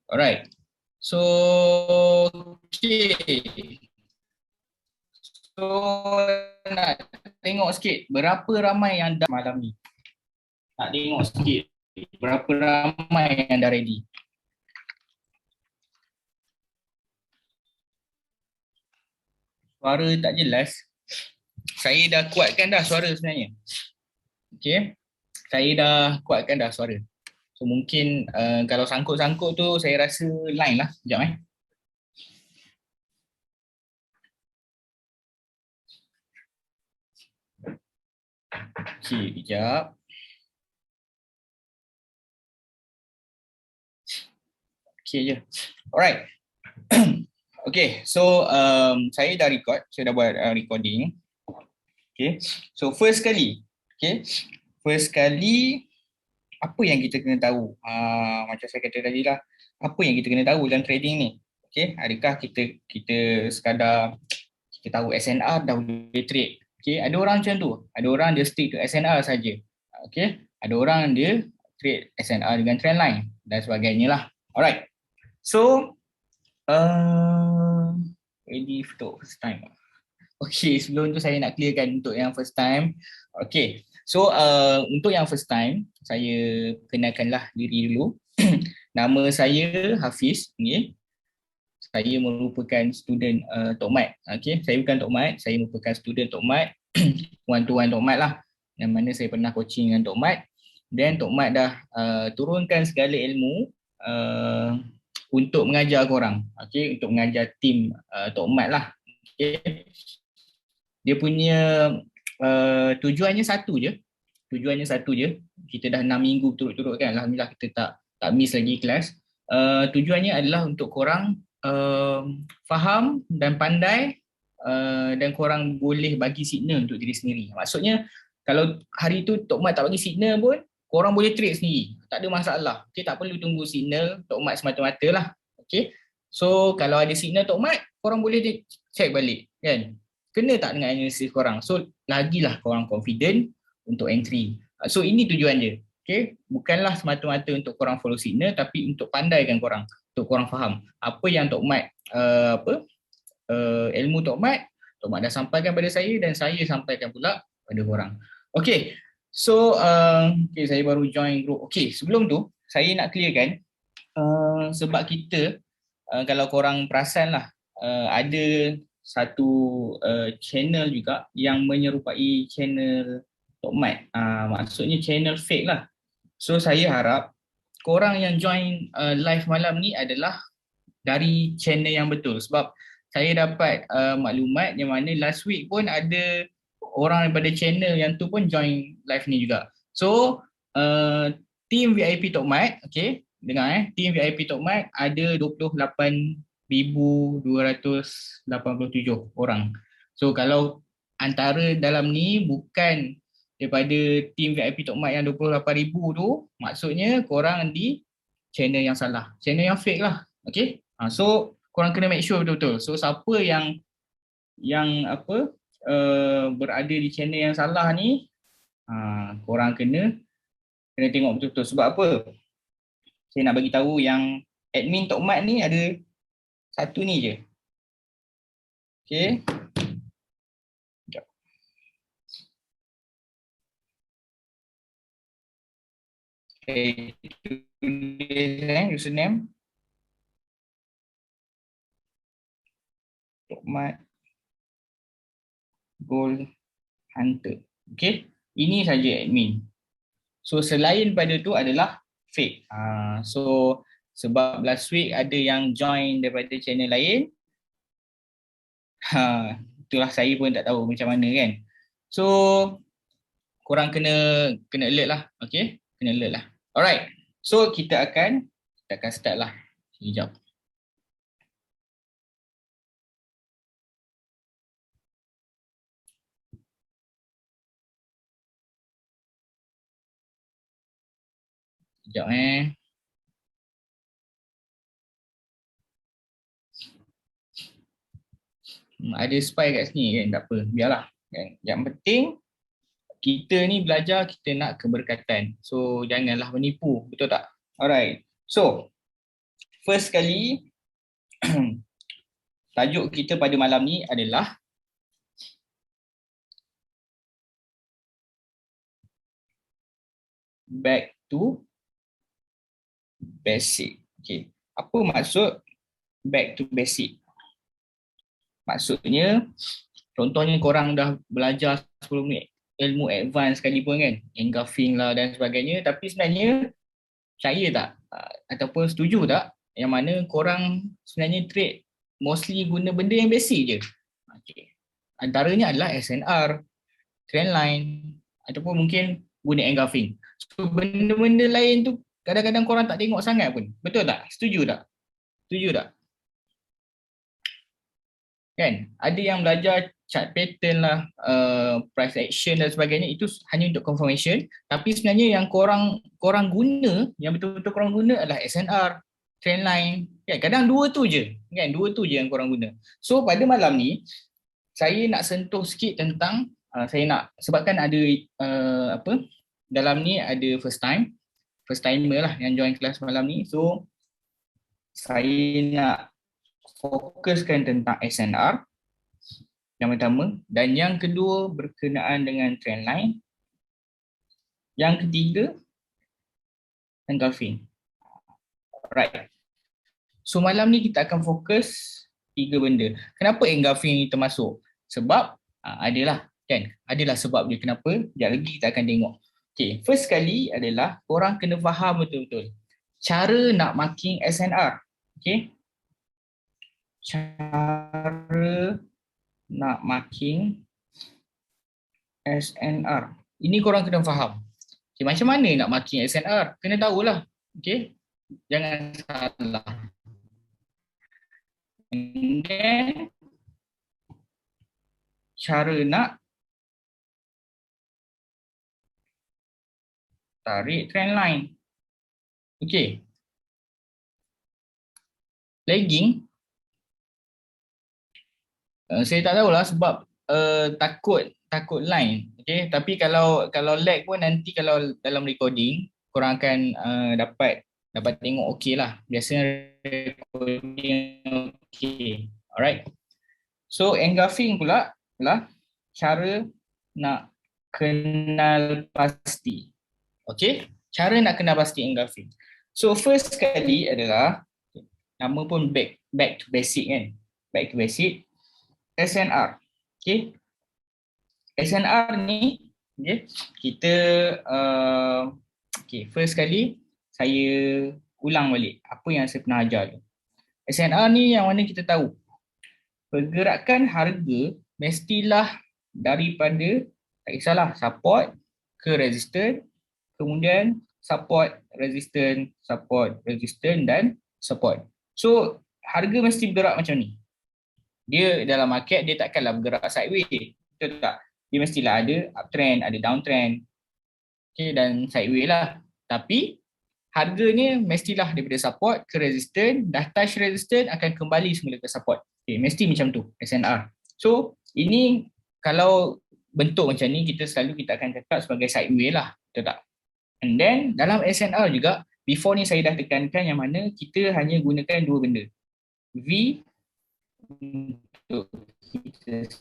Alright. So, okay. So, nak tengok sikit berapa ramai yang dah malam ni. Nak tengok sikit berapa ramai yang dah ready. Suara tak jelas. Saya dah kuatkan dah suara sebenarnya. Okay. Saya dah kuatkan dah suara. So mungkin kalau sangkut-sangkut tu saya rasa line lah. Sekejap Okay, sekejap. Okay je. Alright. Okay, so saya dah record. Saya dah buat recording. Okay, so first kali. Okay, first kali apa yang kita kena tahu? Macam saya kata tadi lah. Apa yang kita kena tahu dalam trading ni? Okay, adakah kita sekadar kita tahu SNR dah boleh trade? Okay, ada orang macam tu. Ada orang dia stick to SNR saja. Okay, ada orang dia trade SNR dengan trendline dan sebagainya lah. Alright, so ready untuk first time. Okay, sebelum tu saya nak clearkan untuk yang first time. Okay, so untuk yang first time, saya kenalkanlah diri dulu. Nama saya Hafiz. Okay. Saya merupakan student Tok Mat. Okay, saya bukan Tok Mat, saya merupakan student Tok Mat. One-to-one Tok Mat lah. Yang mana saya pernah coaching dengan Tok Mat. Dan Tok Mat dah turunkan segala ilmu untuk mengajar korang. Okay, untuk mengajar tim Tok Mat lah. Okay. Dia punya tujuannya satu je. Tujuannya satu je. Kita dah 6 minggu turut-turut kan. Alhamdulillah kita tak miss lagi kelas. Tujuannya adalah untuk korang faham dan pandai dan korang boleh bagi signal untuk diri sendiri. Maksudnya kalau hari tu Tok Mat tak bagi signal pun, korang boleh trade sendiri. Tak ada masalah. Okay, tak perlu tunggu signal Tok Mat semata-mata lah. Okay. So kalau ada signal Tok Mat, korang boleh check balik kan. Kena tak dengan analysis korang. So lagilah korang confident untuk entry. So ini tujuan dia. Okay? Bukanlah semata-mata untuk korang follow signal, tapi untuk pandaikan korang, untuk korang faham apa yang Tok Mat ilmu Tok Mat dah sampaikan pada saya dan saya sampaikan pula pada korang. Okay. So okay, saya baru join group. Okay, sebelum tu saya nak clearkan sebab kita kalau korang perasan lah ada satu channel juga yang menyerupai channel Tok Mat. Maksudnya channel fake lah. So saya harap korang yang join live malam ni adalah dari channel yang betul. Sebab saya dapat maklumat yang mana last week pun ada orang daripada channel yang tu pun join live ni juga. So team VIP Tok Mat, okay, dengar team VIP Tok Mat ada 28,287 orang. So kalau antara dalam ni bukan daripada team VIP Tok Mat yang 28,000 tu, maksudnya korang di channel yang salah, channel yang fake lah. Okay, so korang kena make sure betul-betul. So siapa yang berada di channel yang salah ni, korang kena tengok betul-betul. Sebab apa? Saya nak bagi tahu yang admin Tok Mat ni ada satu ni je. Okay. Okay, tulis username Tok Mat Gold Hunter. Okay, ini saja admin. So selain pada tu adalah fake. So sebab last week ada yang join daripada channel lain, itulah saya pun tak tahu macam mana kan. So korang kena alert lah. Okay, kena alert lah. Alright, so kita akan start lah. Sekejap. Sekejap ada spy kat sini kan, tak apa, biarlah kan. Yang penting kita ni belajar, kita nak keberkatan. So janganlah menipu, betul tak? Alright, so first kali tajuk kita pada malam ni adalah back to basic. Okay. Apa maksud back to basic? Maksudnya, contohnya korang dah belajar sebelum ni ilmu advance sekalipun kan, engulfing lah dan sebagainya, tapi sebenarnya percaya tak ataupun setuju tak yang mana korang sebenarnya trade mostly guna benda yang basic je. Okay. Antaranya adalah SNR, trendline ataupun mungkin guna engulfing. So benda-benda lain tu kadang-kadang korang tak tengok sangat pun. Betul tak? Setuju tak? Setuju tak? Kan? Ada yang belajar chart pattern lah, price action dan sebagainya, itu hanya untuk confirmation, tapi sebenarnya yang korang guna, yang betul-betul korang guna adalah SNR, trendline, kan? Kadang dua tu je, kan? Dua tu je yang korang guna. So pada malam ni saya nak sentuh sikit tentang sebabkan ada dalam ni ada first timer lah yang join kelas malam ni. So saya nak fokuskan tentang SNR yang pertama, dan yang kedua berkenaan dengan trendline, yang ketiga engulfing. Right. So malam ni kita akan fokus 3 benda. Kenapa engulfing ni termasuk? Sebab adalah sebab dia kenapa. Sekejap lagi kita akan tengok. Okay, first kali adalah korang kena faham betul-betul cara nak marking SNR. Okay, cara nak marking SNR. Ini korang kena faham. Okay, macam mana nak marking SNR? Kena tahulah. Okay, jangan salah. And then cara nak tarik trendline. Okay, lagging, saya tak tahulah sebab takut line. Okay, tapi kalau lag pun nanti kalau dalam recording korang akan dapat tengok okey lah. Biasanya recording okey. Alright. So engulfing pula adalah cara nak kenal pasti. Okay, cara nak kenal pasti engulfing. So first kali adalah, nama pun back to basic kan. Back to basic, SNR. Okay, SNR ni okay, kita first kali saya ulang balik apa yang saya pernah ajar tu. SNR ni yang mana kita tahu pergerakan harga mestilah daripada, tak kisahlah, support ke resistance, kemudian support, resistance dan support. So harga mesti bergerak macam ni. Dia dalam market dia takkanlah bergerak sideways, betul tak? Dia mestilah ada uptrend, ada downtrend, okay, dan sideways lah. Tapi harganya mestilah daripada support ke resistance, dah touch resistance akan kembali semula ke support. Okay, mesti macam tu SNR. So ini kalau bentuk macam ni kita akan cakap sebagai sideways lah, betul tak? And then dalam SNR juga, before ni saya dah tekankan yang mana kita hanya gunakan dua benda. V untuk kita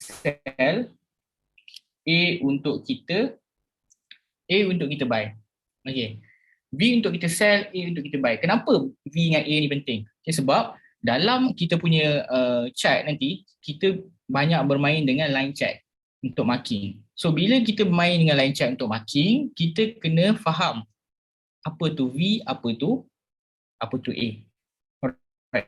sell, A untuk kita buy. Okay. V untuk kita sell, A untuk kita buy. Kenapa V dengan A ni penting? Okay, sebab dalam kita punya chart nanti, kita banyak bermain dengan line chart untuk marking. So bila kita bermain dengan line chart untuk marking, kita kena faham apa tu V, apa tu A. Alright.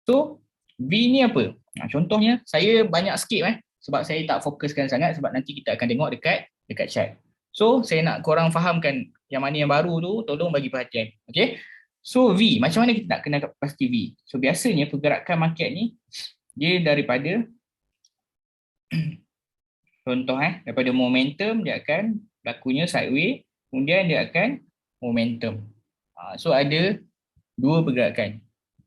So V ni apa? Contohnya saya banyak skip sebab saya tak fokuskan sangat, sebab nanti kita akan tengok dekat chart. So saya nak korang fahamkan yang mana yang baru tu, tolong bagi perhatian. Okay. So V, macam mana kita nak kena pasti V? So biasanya pergerakan market ni dia daripada contoh daripada momentum dia akan berlakunya sideways, kemudian dia akan momentum. So ada dua pergerakan.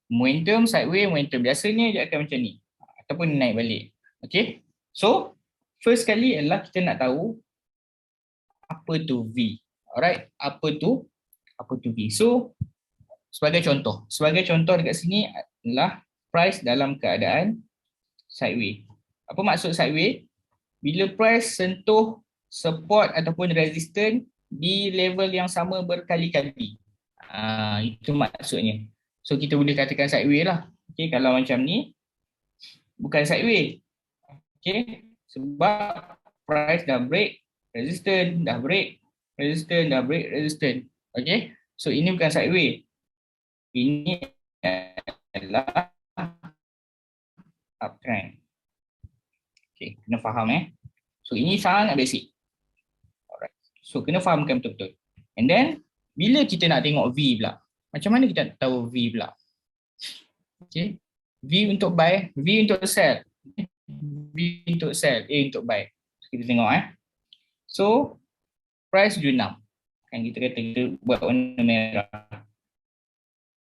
Momentum, sideways, momentum. Biasanya dia akan macam ni ataupun naik balik. Okay. So first kali adalah kita nak tahu apa tu V. Alright, apa tu apa tu V. So sebagai contoh dekat sini adalah price dalam keadaan sideways. Apa maksud sideways? Bila price sentuh support ataupun resistance di level yang sama berkali-kali. Itu maksudnya. So kita boleh katakan sideways lah. Okay, kalau macam ni bukan sideways. Okay, sebab price dah break resistance, dah break resistance, dah break resistance. Okay, so ini bukan sideways. Ini adalah uptrend. Okay, kena faham So ini sangat basic. Alright. So kena fahamkan betul-betul. And then bila kita nak tengok V pula, macam mana kita nak tahu V pula? Okay, V untuk buy, V untuk sell, V untuk sell, A untuk buy. So, kita tengok So price Jun 6. Kan kita kata kita buat warna merah.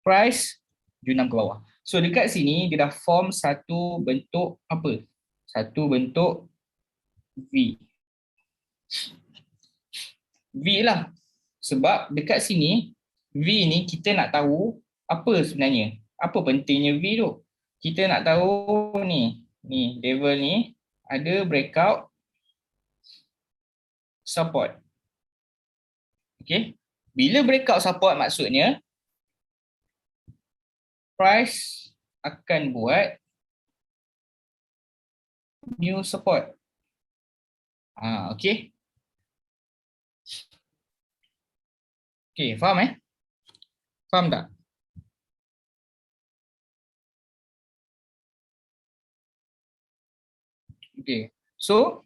Price Jun 6 ke bawah. So dekat sini dia dah form satu bentuk apa? Satu bentuk V. V lah. Sebab dekat sini V ni kita nak tahu apa sebenarnya. Apa pentingnya V tu? Kita nak tahu ni level ni ada breakout support. Okay. Bila breakout support maksudnya price akan buat new support. Okay. Okay, faham Faham tak? Okay. So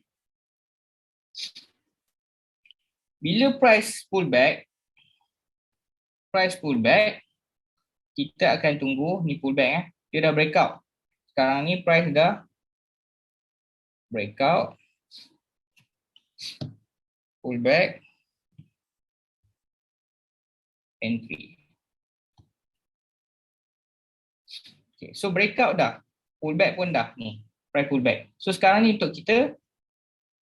bila price pull back, kita akan tunggu ni pullback dia dah breakout. Sekarang ni price dah breakout, pullback, entry. Okay, so breakout dah, pullback pun dah ni, price pullback. So sekarang ni untuk kita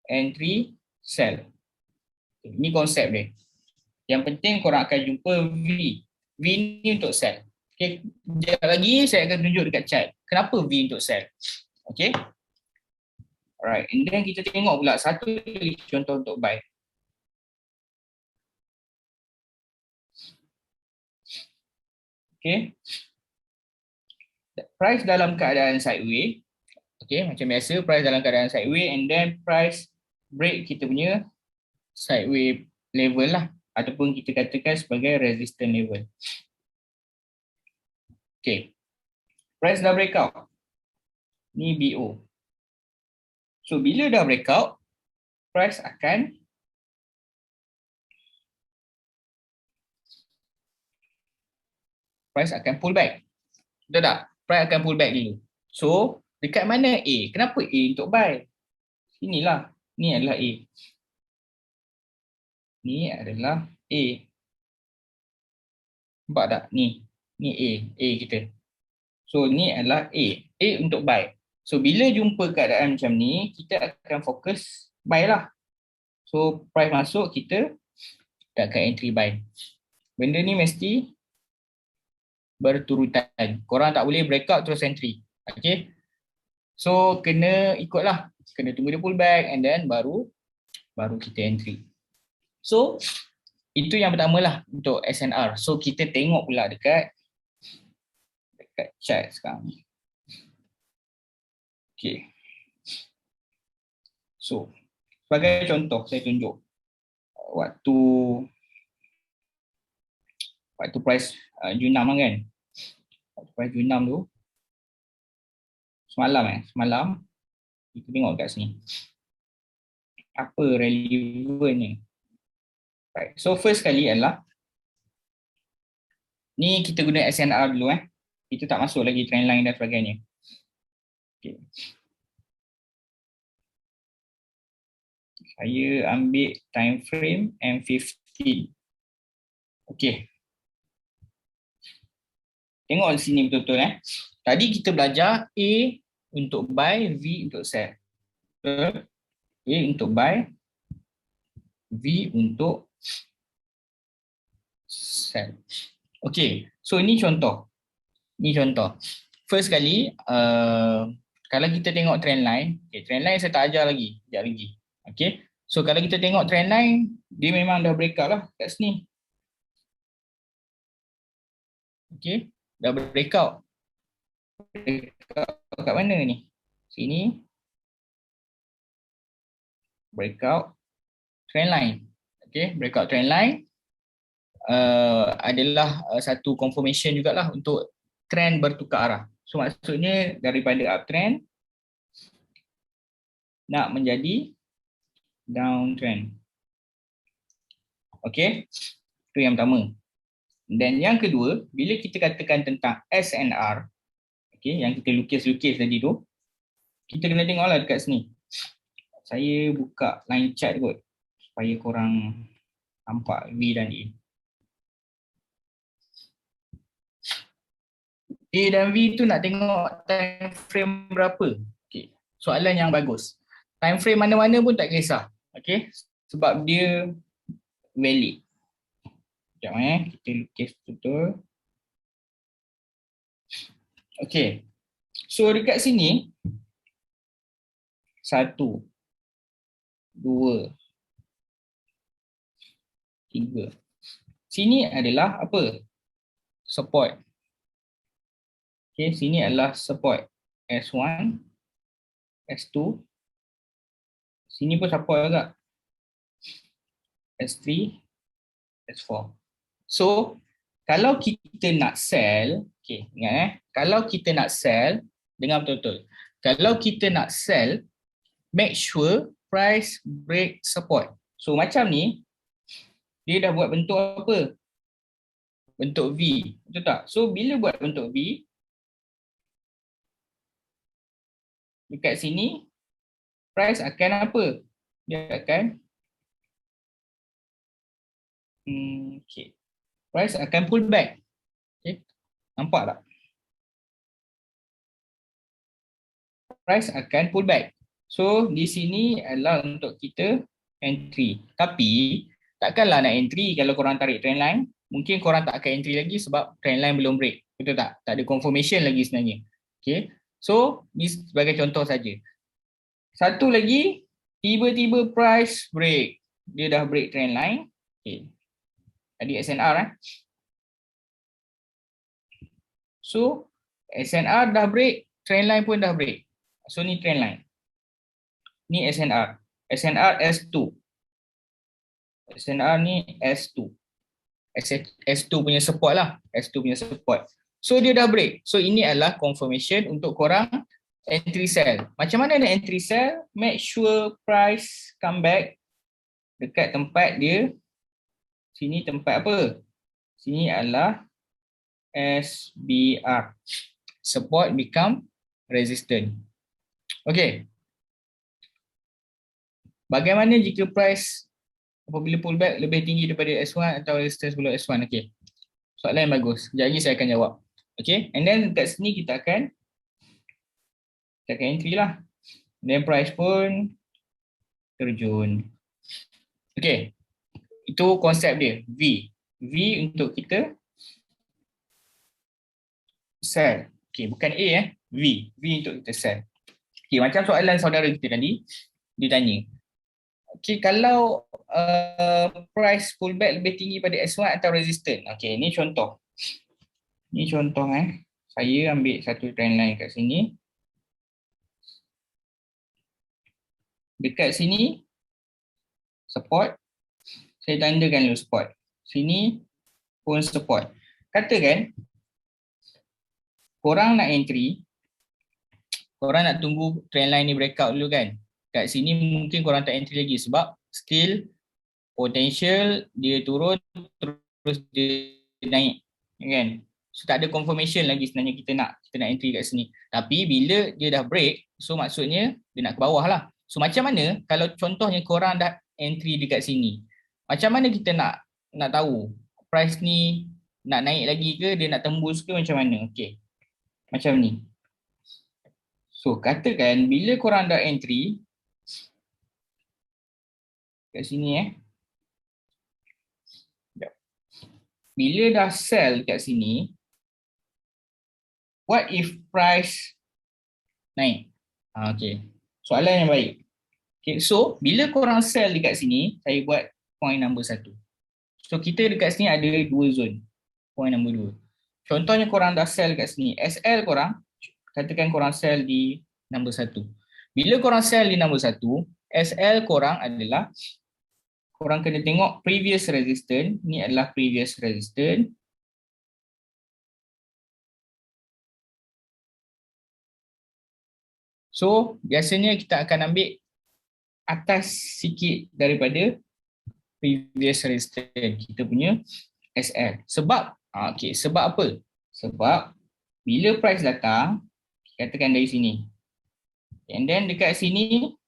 entry, sell. Okay, ini konsep dia. Yang penting korang akan jumpa V. V ni untuk sell. Okay, sekejap lagi saya akan tunjuk dekat chart. Kenapa V untuk sell? Okay. Alright, and then kita tengok pula satu lagi contoh untuk buy. Okay. Price dalam keadaan sideways. Okay, macam biasa price dalam keadaan sideways and then price break kita punya sideways level lah. Ataupun kita katakan sebagai resistance level. Okay. Price dah breakout. Ni BO. So bila dah breakout, price akan pull back. Betul tak? Price akan pull back dulu. So dekat mana A? Kenapa A untuk buy? Inilah. Ni adalah A. Ni adalah A. Nampak tak? Ni A. A kita. So ni adalah A. A untuk buy. So bila jumpa keadaan macam ni, kita akan fokus buy lah. So price masuk, kita akan entry buy. Benda ni mesti berturutan. Korang tak boleh breakout terus entry. Okay. So kena ikutlah. Kena tunggu dia pull back and then baru kita entry. So itu yang pertama lah untuk SNR. So kita tengok pula dekat chart sekarang. Okay. So sebagai contoh saya tunjuk waktu price Jun 6 kan. Waktu price Jun 6 tu semalam kita tengok kat sini. Apa relevannya? Right. So first kali adalah ni kita guna SNR dulu Kita tak masuk lagi trendline dan sebagainya. Okay. Saya ambil time frame M15. Okay. Tengok di sini betul-betul Tadi kita belajar A untuk buy, V untuk sell. A untuk buy, V untuk sell. Okay, so ini contoh. Ni contoh. First kali, kalau kita tengok trend line, okay, trend line saya tak ajar lagi, sekejap lagi. Okay, so kalau kita tengok trend line, dia memang dah breakout lah kat sini. Okay, dah breakout. Breakout kat mana ni? Sini. Breakout trend line. Okay, breakout trend line adalah satu confirmation jugalah untuk trend bertukar arah. So maksudnya daripada uptrend nak menjadi downtrend. Okay, itu yang pertama. Dan yang kedua, bila kita katakan tentang SNR, okay, yang kita lukis-lukis tadi tu, kita kena tengoklah dekat sini. Saya buka line chart kot supaya korang nampak V dan E. A dan V tu nak tengok time frame berapa. Okay, soalan yang bagus. Time frame mana-mana pun tak kisah. Okay, sebab dia valid. Sekejap kita lukis betul. Okay, so dekat sini 1, 2, 3. Sini adalah apa? Support. Okay, sini adalah support S1, S2. Sini pun support juga. S3, S4. So, kalau kita nak sell, okay, ingat kalau kita nak sell, dengar betul-betul. Kalau kita nak sell, make sure price break support. So, macam ni, dia dah buat bentuk apa? Bentuk V, betul tak? So, bila buat bentuk V, dekat sini, price akan apa? Dia akan okay. Price akan pull back. Okay. Nampak tak? Price akan pull back. So, di sini adalah untuk kita entry. Tapi, takkanlah nak entry kalau korang tarik trend line. Mungkin korang tak akan entry lagi sebab trend line belum break. Betul tak? Tak ada confirmation lagi sebenarnya. Okay. So, ni sebagai contoh saja. Satu lagi, tiba-tiba price break. Dia dah break trend line. Okay. Tadi SNR. So, SNR dah break, trend line pun dah break. So, ni trend line. Ni SNR. SNR S2. SNR ni S2. S2 punya support lah. S2 punya support. So, dia dah break. So, ini adalah confirmation untuk korang entry sell. Macam mana nak entry sell? Make sure price come back dekat tempat dia. Sini tempat apa? Sini adalah SBR. Support become resistant. Okay. Bagaimana jika price apabila pullback lebih tinggi daripada S1 atau resistance below S1? Okay. Soalan yang bagus. Sekejap lagi saya akan jawab. Okay. And then kat sini kita akan entry lah. Then price pun terjun. Okay. Itu konsep dia. V. V untuk kita sell. Okay. Bukan A V. V untuk kita sell. Okay. Macam soalan saudara kita tadi. Dia tanya. Okay. Kalau price pullback lebih tinggi pada S1 atau resistance. Okay. Ini contoh. Ini contoh Saya ambil satu trend line kat sini. Dekat sini support. Saya tandakan dulu support. Sini pun support. Katakan korang nak entry, korang nak tunggu trend line ni breakout dulu kan. Kat sini mungkin korang tak entry lagi sebab still potential dia turun terus dia naik kan. So tak ada confirmation lagi sebenarnya kita nak entry kat sini. Tapi bila dia dah break, so maksudnya dia nak ke bawah lah. So macam mana kalau contohnya korang dah entry dekat sini? Macam mana kita nak tahu price ni nak naik lagi ke, dia nak tembus ke macam mana? Okey. Macam ni. So katakan bila korang dah entry kat sini bila dah sell dekat sini, what if price naik? Okay. Soalan yang baik. Okay, so bila korang sell dekat sini, saya buat point number 1. So kita dekat sini ada 2 zone. Point number 2. Contohnya korang dah sell dekat sini. SL korang, katakan korang sell di number 1. Bila korang sell di number 1, SL korang adalah, korang kena tengok previous resistance. Ni adalah previous resistance. So biasanya kita akan ambil atas sikit daripada previous resistance kita punya SL. Sebab sebab apa? Sebab bila price datang, katakan dari sini, and then dekat sini,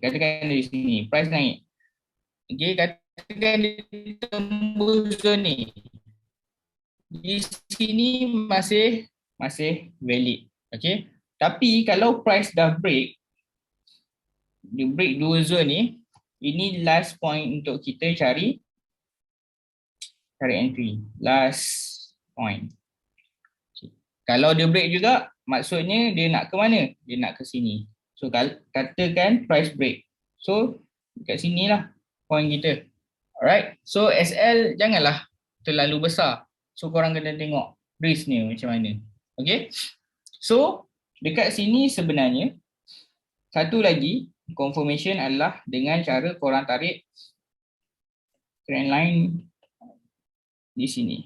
katakan dari sini price naik. Katakan dia tembus zone ni. Di sini masih valid. Tapi kalau price dah break, dia break 2 zone ni, ini last point untuk kita cari entry. Last point. Kalau dia break juga, maksudnya dia nak ke mana? Dia nak ke sini. So katakan price break. So dekat sinilah point kita. Alright. So SL janganlah terlalu besar. So korang kena tengok risk ni macam mana. Okay. So dekat sini sebenarnya satu lagi confirmation adalah dengan cara korang tarik trend line di sini.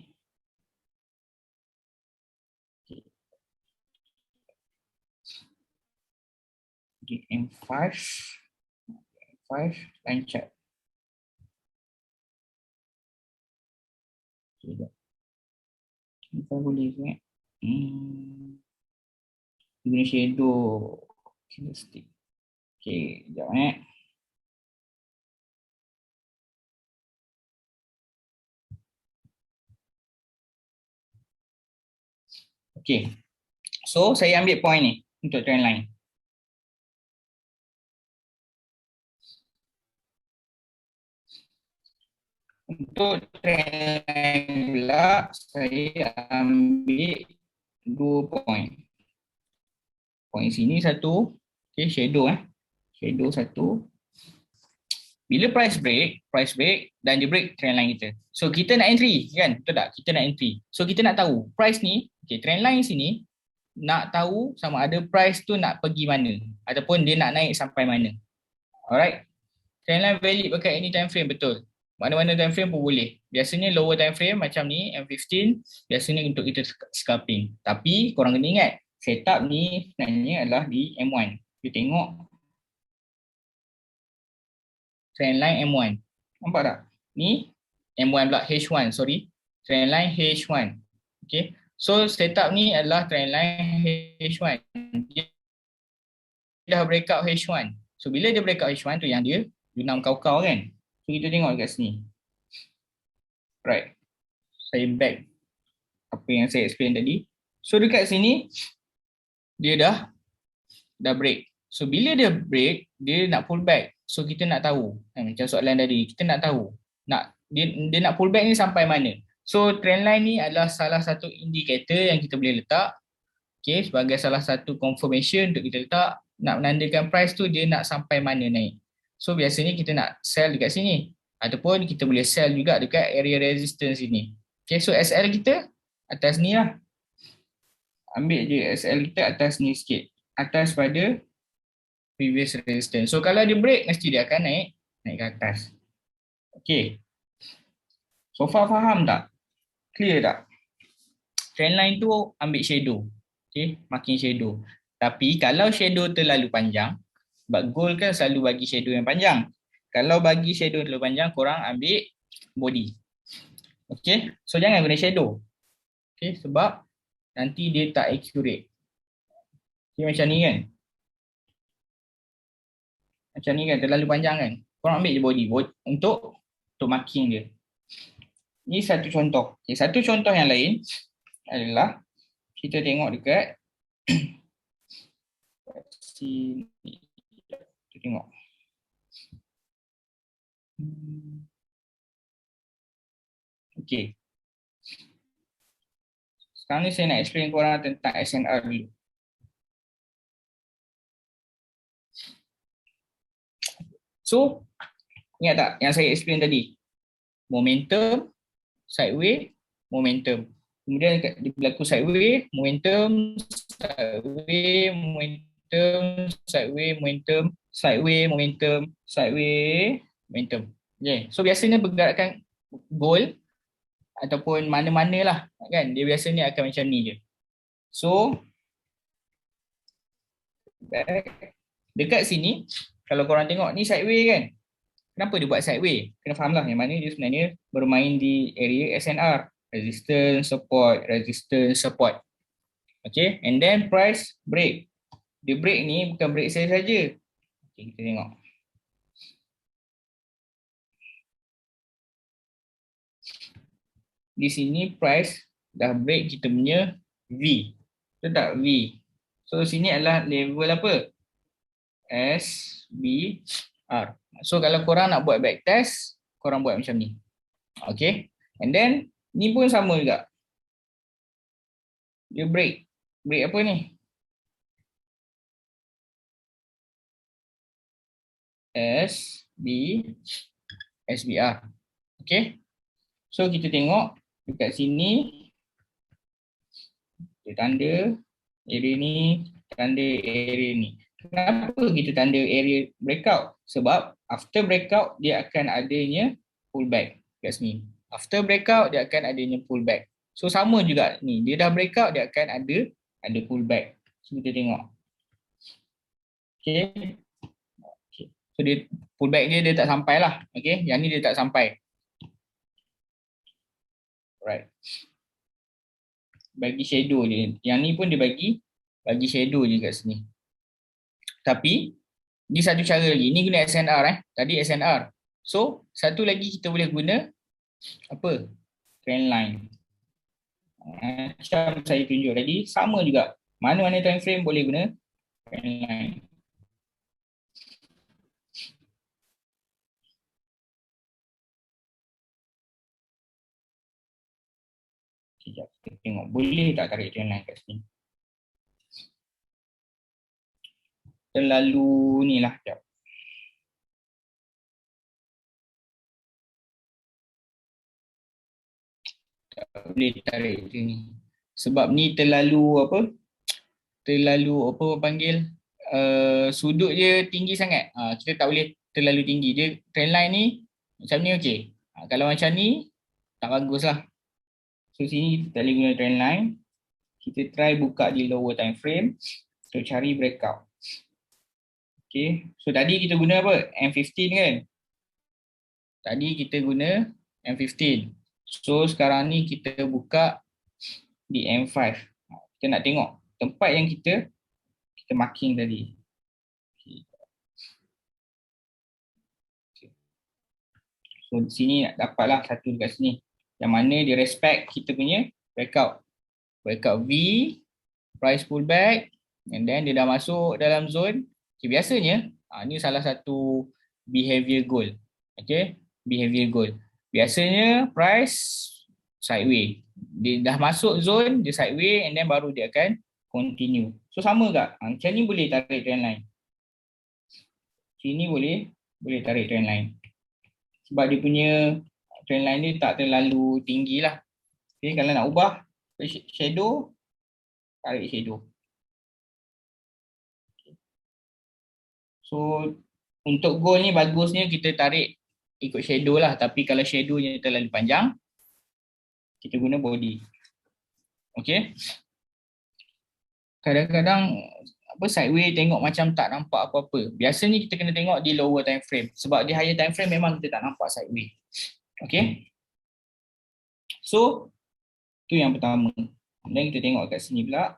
M5 line chart. Kita boleh ingat. Guna shadow candlestick. Okay, sekejap Okay. So saya ambil point ni untuk trend line. Untuk trend line pula saya ambil 2 point. Point sini satu. Okay, shadow Shadow satu. Bila price break dan dia break trend line kita. So kita nak entry kan? Betul tak? Kita nak entry. So kita nak tahu price ni, trend line sini nak tahu sama ada price tu nak pergi mana ataupun dia nak naik sampai mana. Alright. Trend line valid pakai any time frame, betul. Mana-mana time frame pun boleh. Biasanya lower time frame macam ni M15 biasanya untuk kita scalping. Tapi korang kena ingat setup ni sebenarnya adalah di M1. Kita tengok trend line M1. Nampak tak? Ni M1 pula H1, sorry. Trend line H1. Okay. So setup ni adalah trend line H1. Dia dah breakout H1. So bila dia breakout H1 tu yang dia junam kau-kau kan. So kita tengok dekat sini. Right. Saya back apa yang saya explain tadi. So dekat sini dia dah break. So bila dia break, dia nak pull back. So kita nak tahu, macam soalan tadi, kita nak tahu dia nak pull back ni sampai mana. So trend line ni adalah salah satu indikator yang kita boleh letak sebagai salah satu confirmation untuk kita letak nak menandakan price tu dia nak sampai mana naik. So biasanya kita nak sell dekat sini ataupun kita boleh sell juga dekat area resistance sini. So SL kita atas ni lah. Ambil je SL kita atas ni sikit. Atas pada previous resistance. So kalau dia break mesti dia akan naik ke atas. Okay. So far faham tak? Clear tak? Trendline tu ambil shadow. Okay, marking shadow. Tapi kalau shadow terlalu panjang, sebab gold kan selalu bagi shadow yang panjang. Kalau bagi shadow terlalu panjang, korang ambil body. Okay, so jangan guna shadow. Okay, sebab nanti dia tak accurate. Okay, macam ni kan. Macam ni kan, terlalu panjang kan. Korang ambil je body untuk marking dia. Ini satu contoh. Okay, satu contoh yang lain adalah kita tengok dekat sini. Kita tengok. Okay. Sekarang ni saya nak explain korang tentang SNR dulu. So, ingat tak yang saya explain tadi? Momentum, sideway, momentum. Kemudian dia berlaku sideway, momentum, sideway, momentum, sideway, momentum, sideway, momentum, sideway, momentum. Okay. So biasanya pergerakan goal ataupun mana-mana lah kan, dia biasanya akan macam ni je. So dekat sini kalau korang tengok ni sideway kan, kenapa dia buat sideway? Kena faham lah yang mana dia sebenarnya bermain di area SNR, resistance, support, resistance, support. Okay, and then price break. Dia break ni bukan break saya saja. Okay, kita tengok. Di sini price dah break kita punya V. Betul tak? V. So sini adalah level apa? S, B, R. So kalau korang nak buat back test, korang buat macam ni. Okay. And then ni pun sama juga. Dia break. Break apa ni? S, B, SBR. Okay. So kita tengok dekat sini. Kita tanda area ni, tanda area ni. Kenapa kita tanda area breakout? Sebab after breakout dia akan adanya pullback kat sini. After breakout dia akan adanya pullback. So sama juga ni, dia dah breakout dia akan ada pullback. So kita tengok. Okay. So dia pullback dia tak sampai lah. Okay. Yang ni dia tak sampai. Alright. Bagi shadow je. Yang ni pun dia bagi shadow je kat sini. Tapi ni satu cara lagi. Ni guna SNR Tadi SNR. So satu lagi kita boleh guna apa? Trend line. Macam saya tunjuk tadi, sama juga. Mana-mana time frame boleh guna trend line. Sekejap kita tengok. Boleh tak tarik trend line kat sini? Terlalu ni lah. Sekejap. Tak boleh tarik macam ni. Sebab ni terlalu apa? Terlalu apa panggil? Sudut dia tinggi sangat. Kita tak boleh terlalu tinggi. Dia trend line ni macam ni okey. Kalau macam ni tak bagus lah. So sini kita boleh guna trend line. Kita try buka di lower time frame untuk cari breakout. Okay. So tadi kita guna apa? M15 kan? Tadi kita guna M15. So sekarang ni kita buka di M5. Kita nak tengok tempat yang kita marking tadi. So di sini dapatlah satu dekat sini. Yang mana dia respect kita punya breakout. Breakout V, price pullback, and then dia dah masuk dalam zone. Okay, biasanya ni salah satu behavior goal. Okay, behavior goal. Biasanya price sideway. Dia dah masuk zone, dia sideway and then baru dia akan continue. So sama tak? Macam ni boleh tarik trend line. Sini boleh tarik trend line. Sebab dia punya trend line dia tak terlalu tinggi lah. Okay, kalau nak ubah shadow, tarik shadow. So untuk goal ni bagusnya kita tarik ikut shadow lah. Tapi kalau shadownya terlalu panjang, kita guna body. Okay. Kadang-kadang sideway tengok macam tak nampak apa-apa. Biasanya kita kena tengok di lower time frame. Sebab di higher time frame memang kita tak nampak sideway. Okay. So tu yang pertama. Dan kita tengok kat sini pula.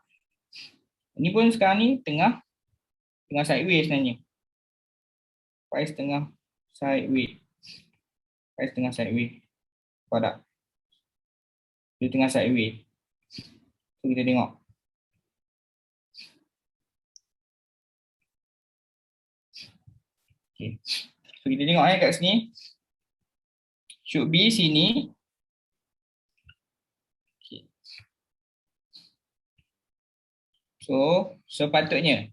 Ini pun sekarang ni tengah sideway sebenarnya. Price tengah sideway. Price tengah sideway. Nampak tak? Dia tengah sideway. So kita tengok. Okay. So kita tengok kat sini. Should be sini. Okay. So sepatutnya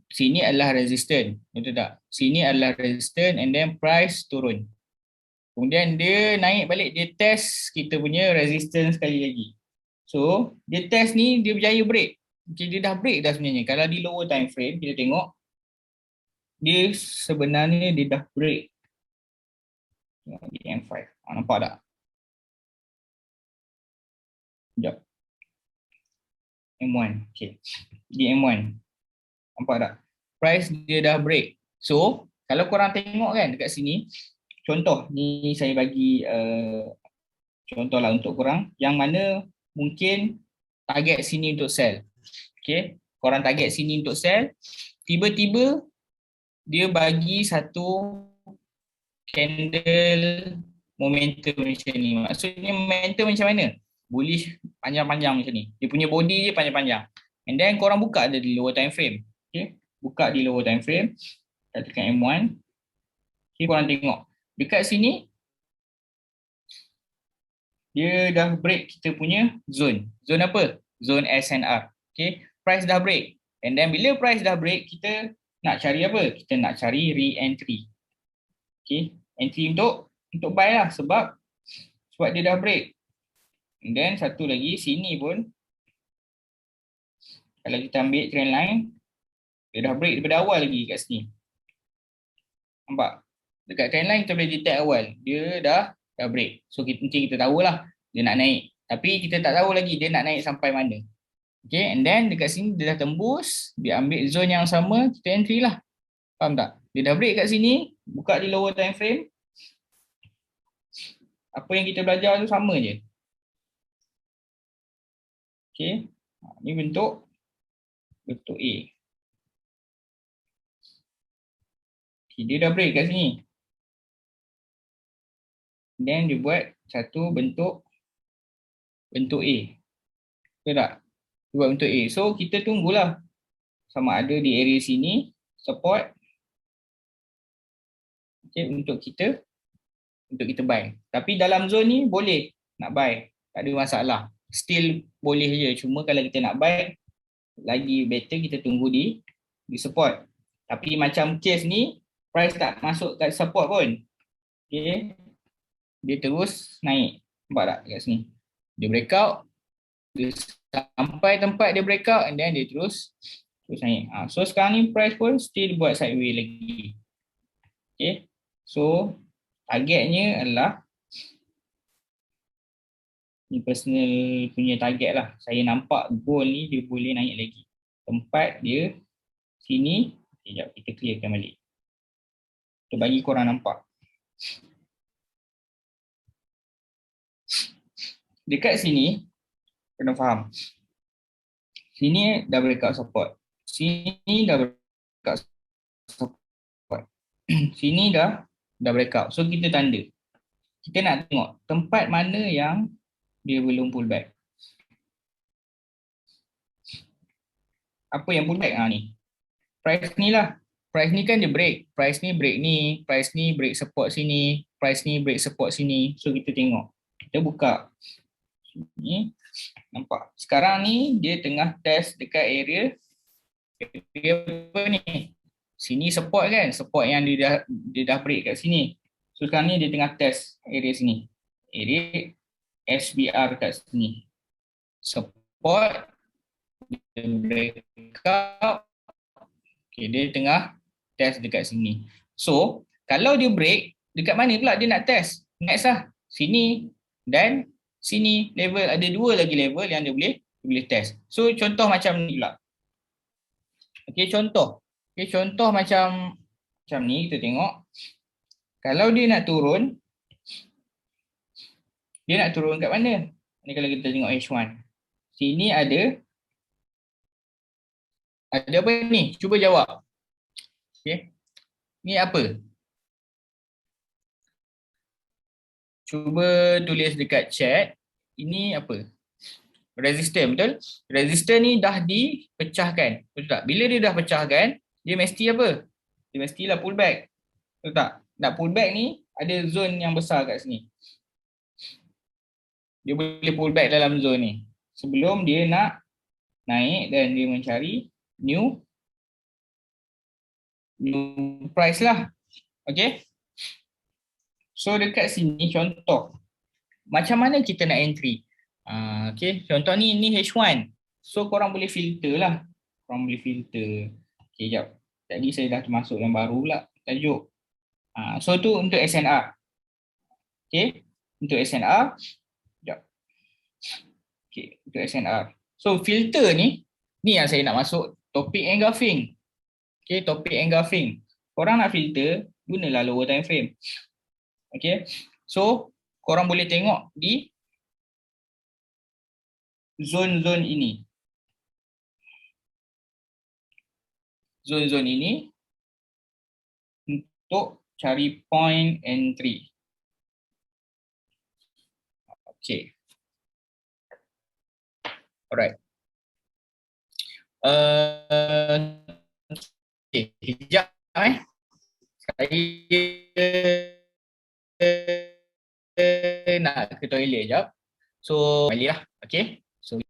sini adalah resistant, betul tak? Sini adalah resistant and then price turun. Kemudian dia naik balik, dia test kita punya resistance sekali lagi. So, dia test ni dia berjaya break. Okay, dia dah break dah sebenarnya. Kalau di lower time frame kita tengok dia sebenarnya dia dah break di M5. Nampak tak? Sekejap. M1. Okay. Di M1. Nampak tak? Price dia dah break. So, kalau korang tengok kan dekat sini, contoh ni saya bagi contoh lah untuk korang yang mana mungkin target sini untuk sell. Okay. Korang target sini untuk sell, tiba-tiba dia bagi satu candle momentum macam ni. Maksudnya momentum macam mana? Bullish panjang-panjang macam ni. Dia punya body je panjang-panjang. And then korang buka dia di lower time frame. Okay. Buka di lower time frame. Kita tekan M1. Okay, korang tengok. Dekat sini, dia dah break kita punya zone. Zone apa? Zone SNR. Okay. Price dah break. And then bila price dah break, kita nak cari apa? Kita nak cari re-entry. Okay. Entry untuk buy lah sebab dia dah break. And then satu lagi sini pun kalau kita ambil trend line, dia dah break daripada awal lagi kat sini. Nampak? Dekat trend line kita boleh detect awal, dia dah break. So mungkin kita tahulah dia nak naik. Tapi kita tak tahu lagi dia nak naik sampai mana. Okay, and then dekat sini dia dah tembus, dia ambil zone yang sama, kita entry lah. Faham tak? Dia dah break kat sini, buka di lower time frame. Apa yang kita belajar tu sama je. Okay, ni bentuk A. Okay, dia dah break kat sini. Then dia buat satu bentuk A. Betul tak? Dia buat bentuk A. So kita tunggulah sama ada di area sini support. Okay, untuk kita buy. Tapi dalam zone ni boleh nak buy. Tak ada masalah. Still boleh je. Cuma kalau kita nak buy, lagi better kita tunggu di support. Tapi macam case ni, price tak masuk kat support pun. Okay. Dia terus naik. Nampak tak kat sini? Dia breakout. Dia sampai tempat dia breakout and then dia terus naik. So sekarang ni price pun still buat sideways lagi. Okay. So targetnya adalah ni personal punya target lah. Saya nampak goal ni dia boleh naik lagi. Tempat dia sini. Sekejap kita clearkan balik. Kita bagi korang nampak. Dekat sini kena faham. Sini dah breakout support. Sini dah breakout support. Sini dah breakout. So kita tanda. Kita nak tengok tempat mana yang dia belum pull back. Apa yang pull back ni? Price ni lah. Price ni kan dia break. Price ni break ni. Price ni break support sini. Price ni break support sini. So kita tengok. Kita buka. Ni. Nampak. Sekarang ni dia tengah test dekat area apa ni? Sini support kan? Support yang dia dah break kat sini. So sekarang ni dia tengah test area sini. Area SBR kat sini. Support, dia breakout. Okay, dia tengah test dekat sini. So, kalau dia break, dekat mana pula dia nak test? Next lah, sini dan sini level. Ada dua lagi level yang dia boleh test. So, contoh macam ni pula. Okay, contoh. Okay, contoh macam ni kita tengok. Kalau dia nak turun, kat mana? Ni kalau kita tengok H1. Sini ada apa ni? Cuba jawab. Okay. Ni apa? Cuba tulis dekat chat. Ini apa? Resistor, betul? Resistor ni dah dipecahkan. Betul tak? Bila dia dah pecahkan, dia mesti apa? Dia mestilah pull back. Betul tak? Nak pull back ni, ada zone yang besar kat sini. Dia boleh pull back dalam zone ni. Sebelum dia nak naik dan dia mencari new price lah. Okay. So dekat sini contoh macam mana kita nak entry. Okay, contoh ni H1. So korang boleh filter lah. Korang boleh filter. Okay, jap. Tadi saya dah termasuk yang baru pula tajuk. So tu untuk SNR. Okay, untuk SNR. Jap. Okay, untuk SNR. So filter ni yang saya nak masuk topik engulfing. Okay, topik engulfing. Korang nak filter, gunalah lower time frame. Okay, so korang boleh tengok di zone-zone ini. Zone-zone ini untuk cari point entry. Okay. Alright. Okay, kejap Saya nak ke toilet jap. So, balik lah. Okay. So,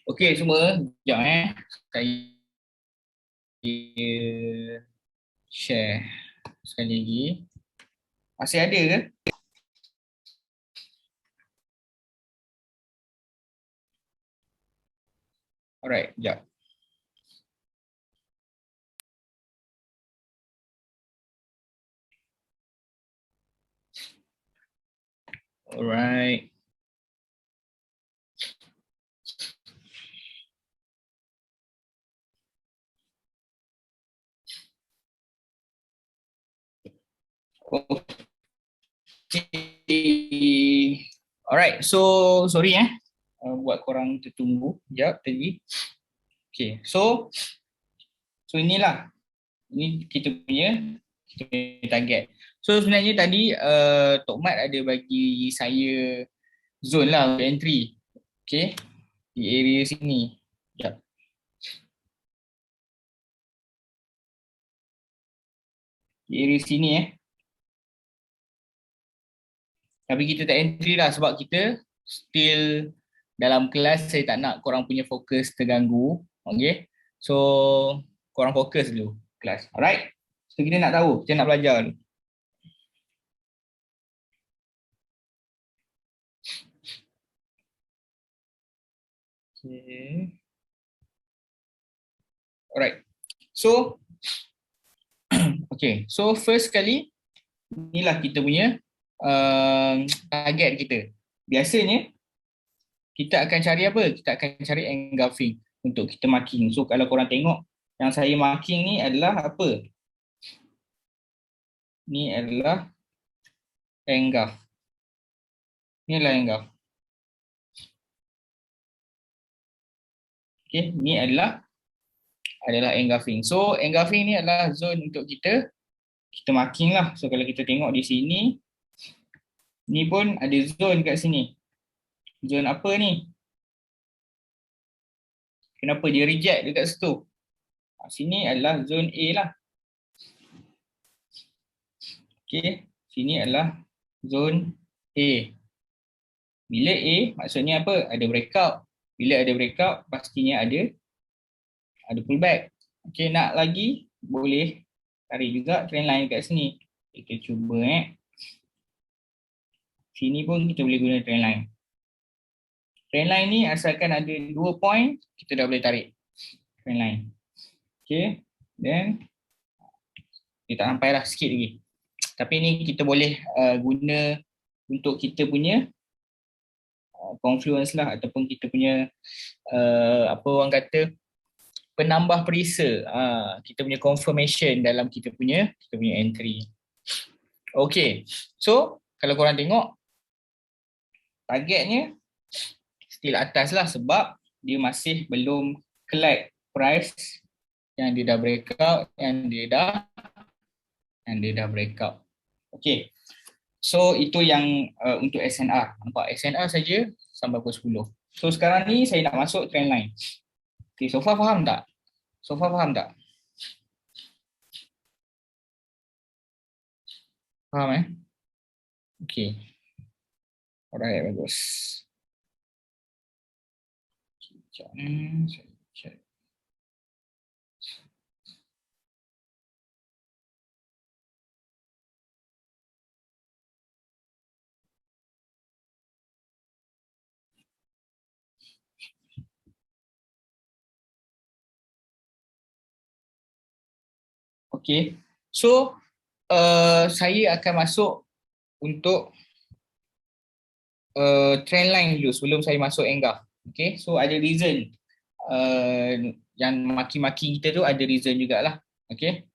Okey semua, sekejap saya share sekali lagi. Masih ada ke? Alright, sekejap. Alright. Okay. Alright, so sorry buat korang tertunggu. Sekejap tadi. Okay, so inilah. Ini kita punya target. So sebenarnya tadi Tok Mat ada bagi saya zone lah untuk entry. Okay, di area sini. Sekejap. Di area sini Tapi kita tak entry lah sebab kita still dalam kelas, saya tak nak korang punya fokus terganggu. Okay. So korang fokus dulu kelas. Alright. So kita nak tahu, kita nak belajar dulu. Okay. Alright. So okay. So first kali inilah kita punya target kita. Biasanya kita akan cari apa? Kita akan cari engulfing untuk kita marking. So kalau korang tengok yang saya marking ni adalah apa? Ni adalah engulf. Ni adalah engulf. Okay, ni adalah engulfing. So engulfing ni adalah zone untuk kita marking lah. So kalau kita tengok di sini, ni pun ada zone kat sini. Zone apa ni? Kenapa dia reject dekat situ? Sini adalah zone A lah. Okay, sini adalah zone A. Bila A, maksudnya apa? Ada breakout. Bila ada breakout, pastinya ada pullback. Okay, nak lagi boleh tarik juga trendline kat sini. Kita cuba Sini pun kita boleh guna trendline. Trendline ni asalkan ada 2 point, kita dah boleh tarik trendline. Okay, then kita tak sampai lah sikit lagi. Tapi ni kita boleh guna untuk kita punya confluence lah, ataupun kita punya apa orang kata, penambah perisa, kita punya confirmation dalam kita punya entry. Okay, so kalau korang tengok targetnya still atas lah sebab dia masih belum collect price yang dia dah breakout, yang dia dah breakout. Okay, so itu yang untuk SNR. Nampak SNR saja sampai pukul 10. So sekarang ni saya nak masuk trendline. Okay, so far faham tak? Faham Okay. Alright, bagus. Saya check. Okay, so saya akan masuk untuk trendline dulu sebelum saya masuk engulf. Okay, so ada reason yang maki-maki kita tu, ada reason jugalah. Okay,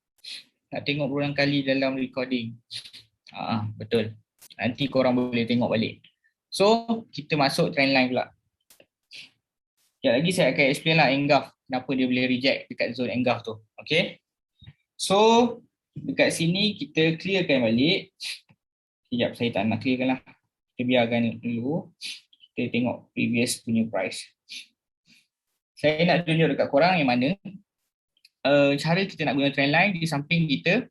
nak tengok berulang kali dalam recording. Betul, nanti korang boleh tengok balik. So kita masuk trendline pula. Sekejap lagi saya akan explain lah engulf, kenapa dia boleh reject dekat zone engulf tu. Okay, so dekat sini kita clearkan balik. Sekejap, saya tak nak clearkan lah, kita biarkan dulu. Kita tengok previous punya price. Saya nak tunjuk dekat korang yang mana cara kita nak guna trendline, di samping kita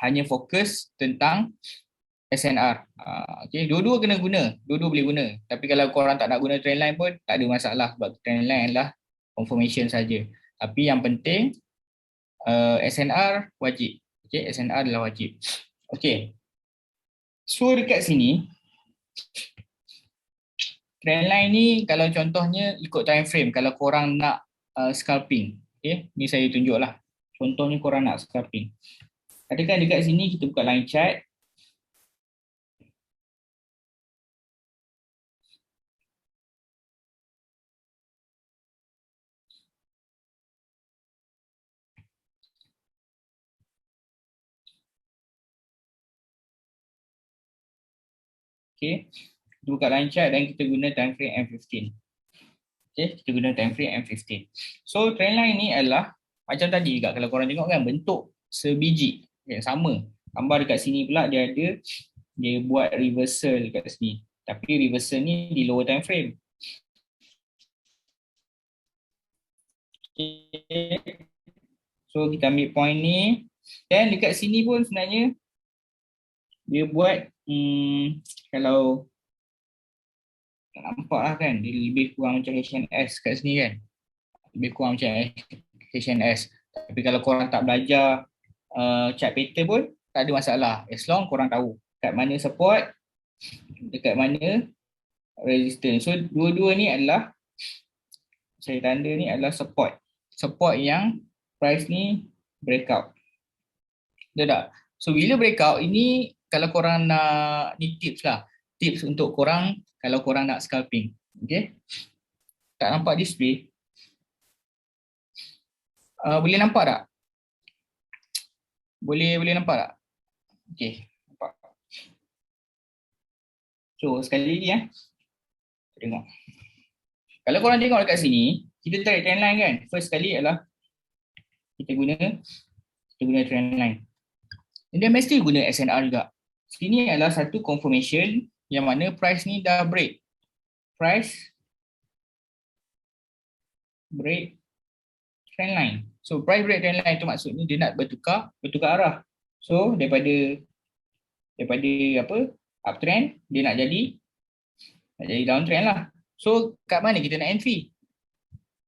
hanya fokus tentang SNR. Okay, dua-dua kena guna, dua-dua boleh guna. Tapi kalau korang tak nak guna trendline pun tak ada masalah sebab trendline adalah confirmation saja. Tapi yang penting SNR wajib. Okay, SNR adalah wajib. Okay, so dekat sini trendline ni kalau contohnya ikut time frame kalau korang nak scalping. Okay, ni saya tunjuk lah. Contohnya korang nak scalping. Katakan dekat sini kita buka line chart. Okay, kita buka line chart dan kita guna time frame M15. Okay, kita guna time frame M15. So trendline ni adalah macam tadi juga kalau korang tengok kan bentuk sebiji yang sama. Gambar dekat sini pula dia ada dia buat reversal dekat sini. Tapi reversal ni di lower time frame. Okay. So kita ambil point ni dan dekat sini pun sebenarnya dia buat kalau tak nampak lah kan dia lebih kurang macam HNS kat sini kan. Lebih kurang macam HNS. Tapi kalau korang tak belajar chart pattern pun tak ada masalah. As long korang tahu kat mana support, dekat mana resistance. So dua-dua ni adalah saya tanda ni adalah support. Support yang price ni breakout. Betul tak? So bila breakout ini kalau korang nak ni tips lah. Tips untuk korang kalau korang nak scalping. Okay. Tak nampak display? Boleh nampak tak? Boleh nampak tak? Okay. Nampak. So sekali lagi tengok. Kalau korang tengok dekat sini, kita tarik trendline kan. First sekali adalah kita guna trendline. Dan mesti guna SNR juga. Sini adalah satu confirmation yang mana price ni dah break. Price break trendline. So price break trendline tu maksudnya dia nak bertukar arah. So daripada uptrend dia nak jadi downtrend lah. So kat mana kita nak entry?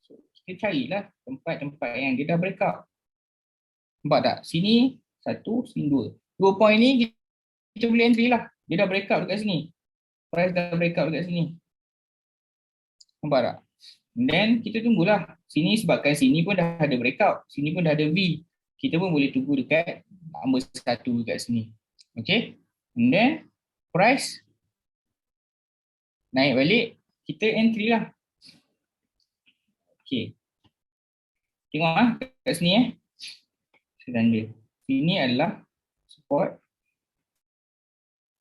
So, kita carilah tempat-tempat yang dia dah breakout. Nampak tak? Sini satu, sini dua. 2 point ni kita boleh entry lah. Dia dah breakout dekat sini. Price dah breakout dekat sini. Nampak tak? Then kita tunggulah. Sini sebabkan sini pun dah ada breakout. Sini pun dah ada V. Kita pun boleh tunggu dekat nombor 1 dekat sini. Okay. And then price naik balik. Kita entry lah. Okay. Tengok lah kat sini Saya tanda. Sini adalah support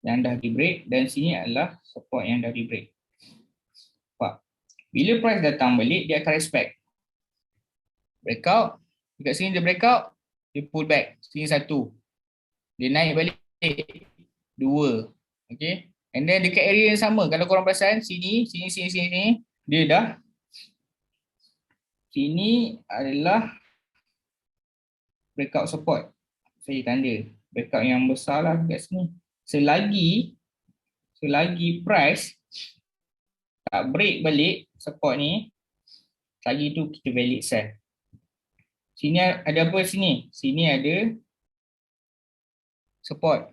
yang dah di break dan sini adalah support yang dah di break. Nampak? Bila price datang balik dia akan respect. Breakout, dekat sini dia breakout, dia pull back. Sini satu. Dia naik balik dua. Okay. And then dekat area yang sama, kalau korang perasan sini, dia dah sini adalah breakout support. Saya tanda breakout yang besar lah dekat sini. Selagi price tak break balik support ni, lagi tu kita valid sell. Sini ada apa sini? Sini ada support.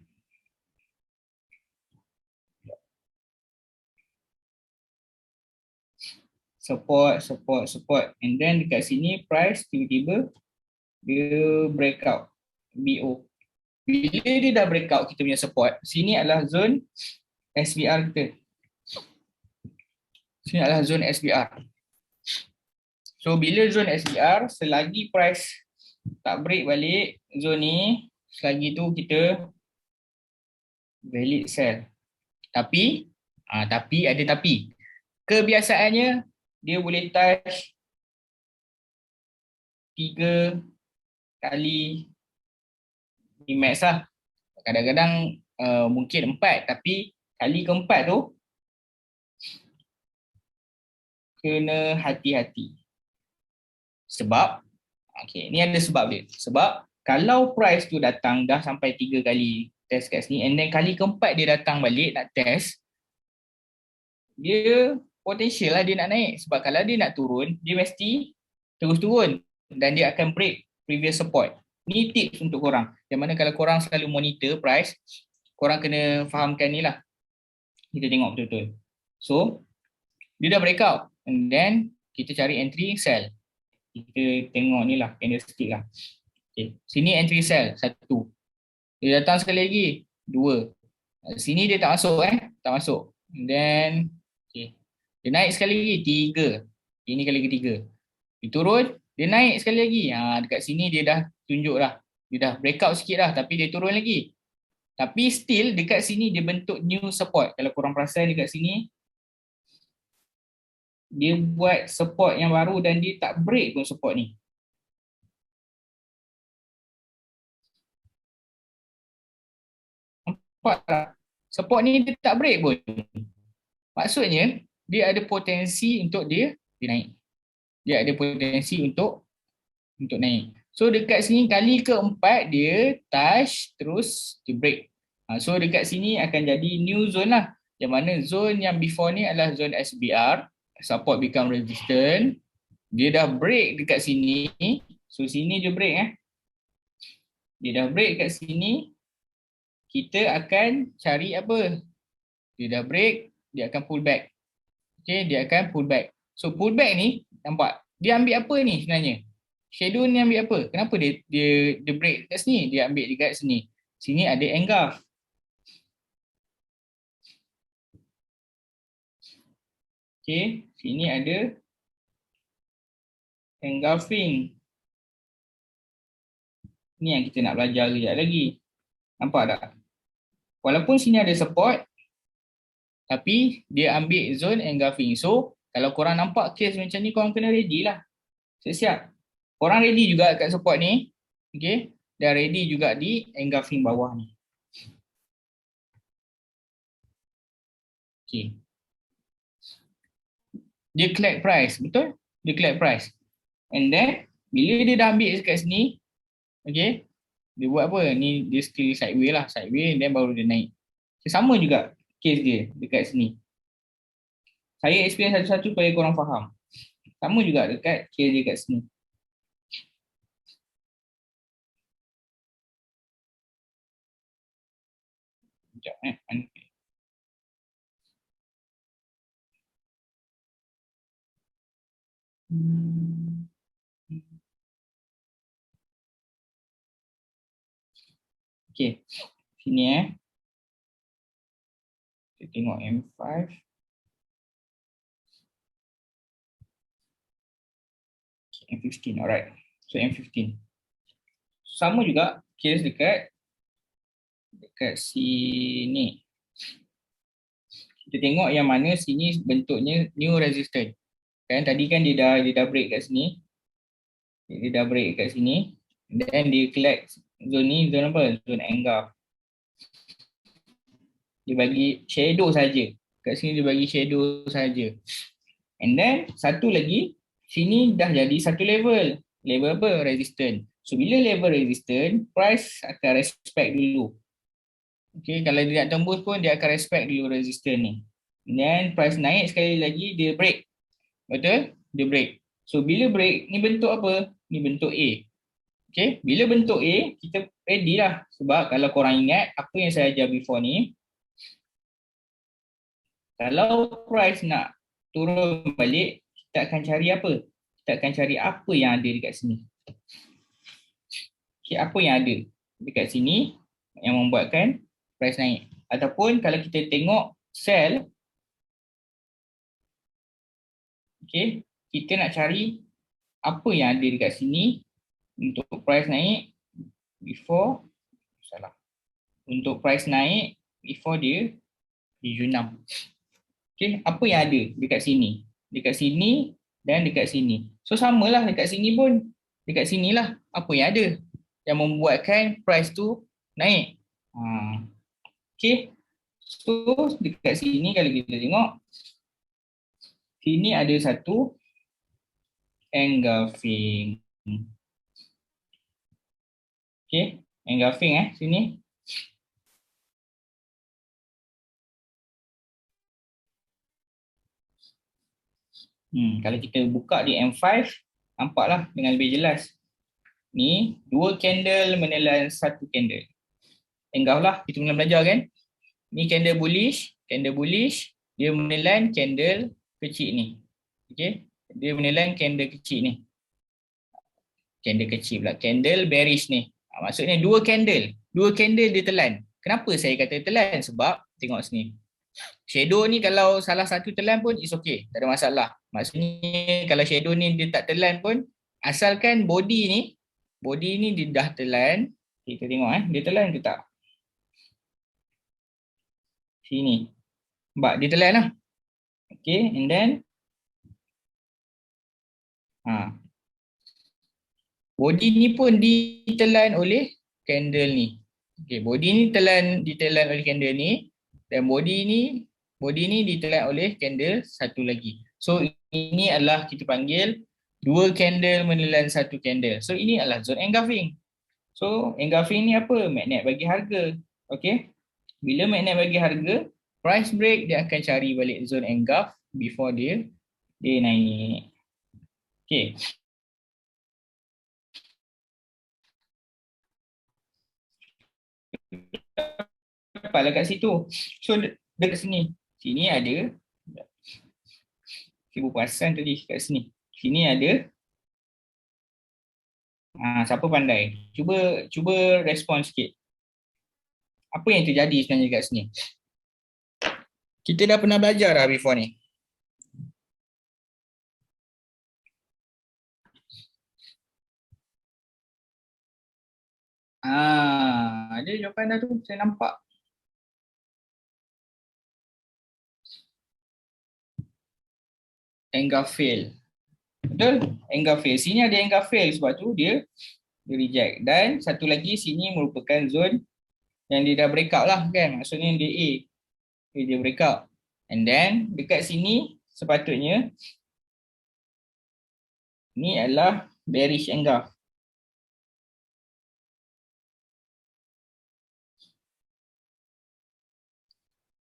Support. And then dekat sini price tiba-tiba dia breakout. BO. Bila dia dah breakout kita punya support, sini adalah zone SBR kita. Sini adalah zone SBR. So bila zone SBR, selagi price tak break balik zone ni, selagi tu kita valid sell. Tapi ada tapi. Kebiasaannya dia boleh touch 3 kali di max lah. Kadang-kadang mungkin 4 tapi kali keempat tu kena hati-hati. Sebab ni ada sebab dia. Sebab kalau price tu datang dah sampai 3 kali test kat sini, and then kali keempat dia datang balik nak test, dia potential lah dia nak naik. Sebab kalau dia nak turun, dia mesti terus turun dan dia akan break previous support. Ni tips untuk korang. Yang mana kalau korang selalu monitor price, korang kena fahamkan ni lah. Kita tengok betul-betul. So, dia dah breakout, and then kita cari entry sell. Kita tengok ni lah, candlestick lah. Okay. Sini entry sell, 1. Dia datang sekali lagi, 2. Sini dia tak masuk tak masuk. And then, okay. Dia naik sekali lagi, 3. Ini kali ketiga. Dia turun, dia naik sekali lagi. Dekat sini dia dah tunjuk dah. Dia dah breakout sikit dah, tapi dia turun lagi. Tapi still dekat sini dia bentuk new support. Kalau korang perasan dekat sini, dia buat support yang baru dan dia tak break pun support ni. Nampak tak? Support ni dia tak break pun. Maksudnya, dia ada potensi untuk dia naik. Dia ada potensi untuk naik. So dekat sini kali keempat dia touch terus dia break. So dekat sini akan jadi new zone lah. Yang mana zone yang before ni adalah zone SBR, support become resistant. Dia dah break dekat sini. So sini dia break Dia dah break dekat sini. Kita akan cari apa? Dia dah break, dia akan pull back. Okay, dia akan pull back. So pull back ni, nampak? Dia ambil apa ni sebenarnya? Shadow ni ambil apa? Kenapa dia break kat sini? Dia ambil dekat sini. Sini ada engulf. Okay, sini ada engulfing. Ni yang kita nak belajar sekejap lagi. Nampak tak? Walaupun sini ada support, tapi dia ambil zone engulfing. So, kalau korang nampak case macam ni, korang kena ready lah. Siap-siap. Korang ready juga kat support ni. Okay. Dan ready juga di engulfing bawah ni. Okay. Dia collect price. Betul? Dia collect price. And then, bila dia dah ambil kat sini, okay, dia buat apa? Ni dia still sideways lah. Sideways, then baru dia naik. Sama juga case dia dekat sini. Saya explain satu-satu supaya korang faham. Sama juga dekat case dia kat sini. Sekejap Okay, sini kita tengok M5. M15, alright. So M15. Sama juga case dekat sini. Kita tengok yang mana sini bentuknya new resistance. Kan tadi kan dia dah break kat sini. Dia dah break kat sini. Then dia collect zone ni, zone apa? Zone engulf. Dia bagi shadow saja. Kat sini dia bagi shadow saja. And then satu lagi, sini dah jadi satu level. Level apa? Resistance. So bila level resistance, price akan respect dulu. Okay, kalau dia nak tembus pun dia akan respect dulu resistance ni. And then price naik sekali lagi, dia break. Betul? Dia break. So bila break, ni bentuk apa? Ni bentuk A. Okay, bila bentuk A, kita ready lah. Sebab kalau korang ingat apa yang saya ajar before ni, kalau price nak turun balik, kita akan cari apa? Kita akan cari apa yang ada dekat sini. Okay, apa yang ada dekat sini yang membuatkan price naik. Ataupun kalau kita tengok sell, okay, kita nak cari apa yang ada dekat sini untuk price naik before, salah. Untuk price naik before dia U6. Okay, apa yang ada dekat sini? Dekat sini dan dekat sini. So samalah dekat sini pun. Dekat sinilah apa yang ada yang membuatkan price tu naik. Okay. So dekat sini kalau kita tengok, sini ada satu engulfing. Okay, engulfing sini. Kalau kita buka di M5, nampaklah dengan lebih jelas. Ni dua candle menelan satu candle. Engkau lah kita mula belajar kan. Ni candle bullish, dia menelan candle kecil ni. Okey, dia menelan candle kecil ni. Candle kecil pula, candle bearish ni. Maksudnya dua candle dia telan. Kenapa saya kata telan? Sebab tengok sini. Shadow ni kalau salah satu telan pun is okay, tak ada masalah. Maksudnya kalau shadow ni dia tak telan pun, asalkan body ni dia dah telan. Kita tengok dia telan ke tak? Sini. Nampak dia telan lah. Okay, and then body ni pun ditelan oleh candle ni. Okay, body ni ditelan oleh candle ni, dan body ni ditelan oleh candle satu lagi. So ini adalah kita panggil dua candle menelan satu candle. So ini adalah zone engulfing. So engulfing ni apa? Magnet bagi harga. Okay. Bila magnet bagi harga, price break dia akan cari balik zone engulf before dia naik. Okay. Dapatlah kat situ. So dekat sini. Sini ada. Saya perasan tadi kat sini. Sini ada. Siapa pandai? Cuba respon sikit. Apa yang terjadi sebenarnya kat sini? Kita dah pernah belajar dah before ni. Ada jawapan dah tu. Saya nampak. Engulf fail. Betul? Engulf fail. Sini ada engulf fail sebab tu dia reject. Dan satu lagi sini merupakan zone yang dia dah breakout lah kan. Maksudnya dia A. Dia breakout. And then dekat sini sepatutnya ni adalah bearish engulf.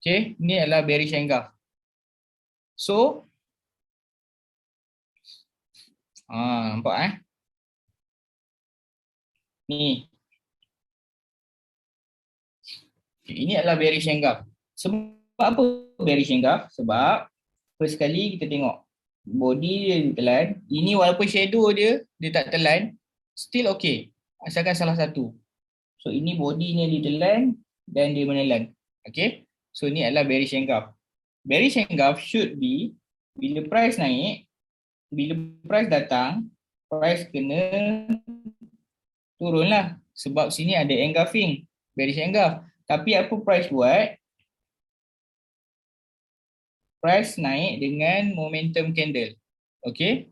Okay, ni adalah bearish engulf. So, nampak Ni. Ini adalah bearish engulf. Sebab apa bearish engulf? Sebab first kali kita tengok body dia ditelan. Ini walaupun shadow dia tak telan, still okay. Asalkan salah satu. So ini body ni ditelan dan dia menelan. Okay. So ini adalah bearish engulf. Bearish engulf should be bila price naik, bila price datang, price kena turunlah. Sebab sini ada engulfing, bearish engulf. Tapi apa price buat? Price naik dengan momentum candle. Okay.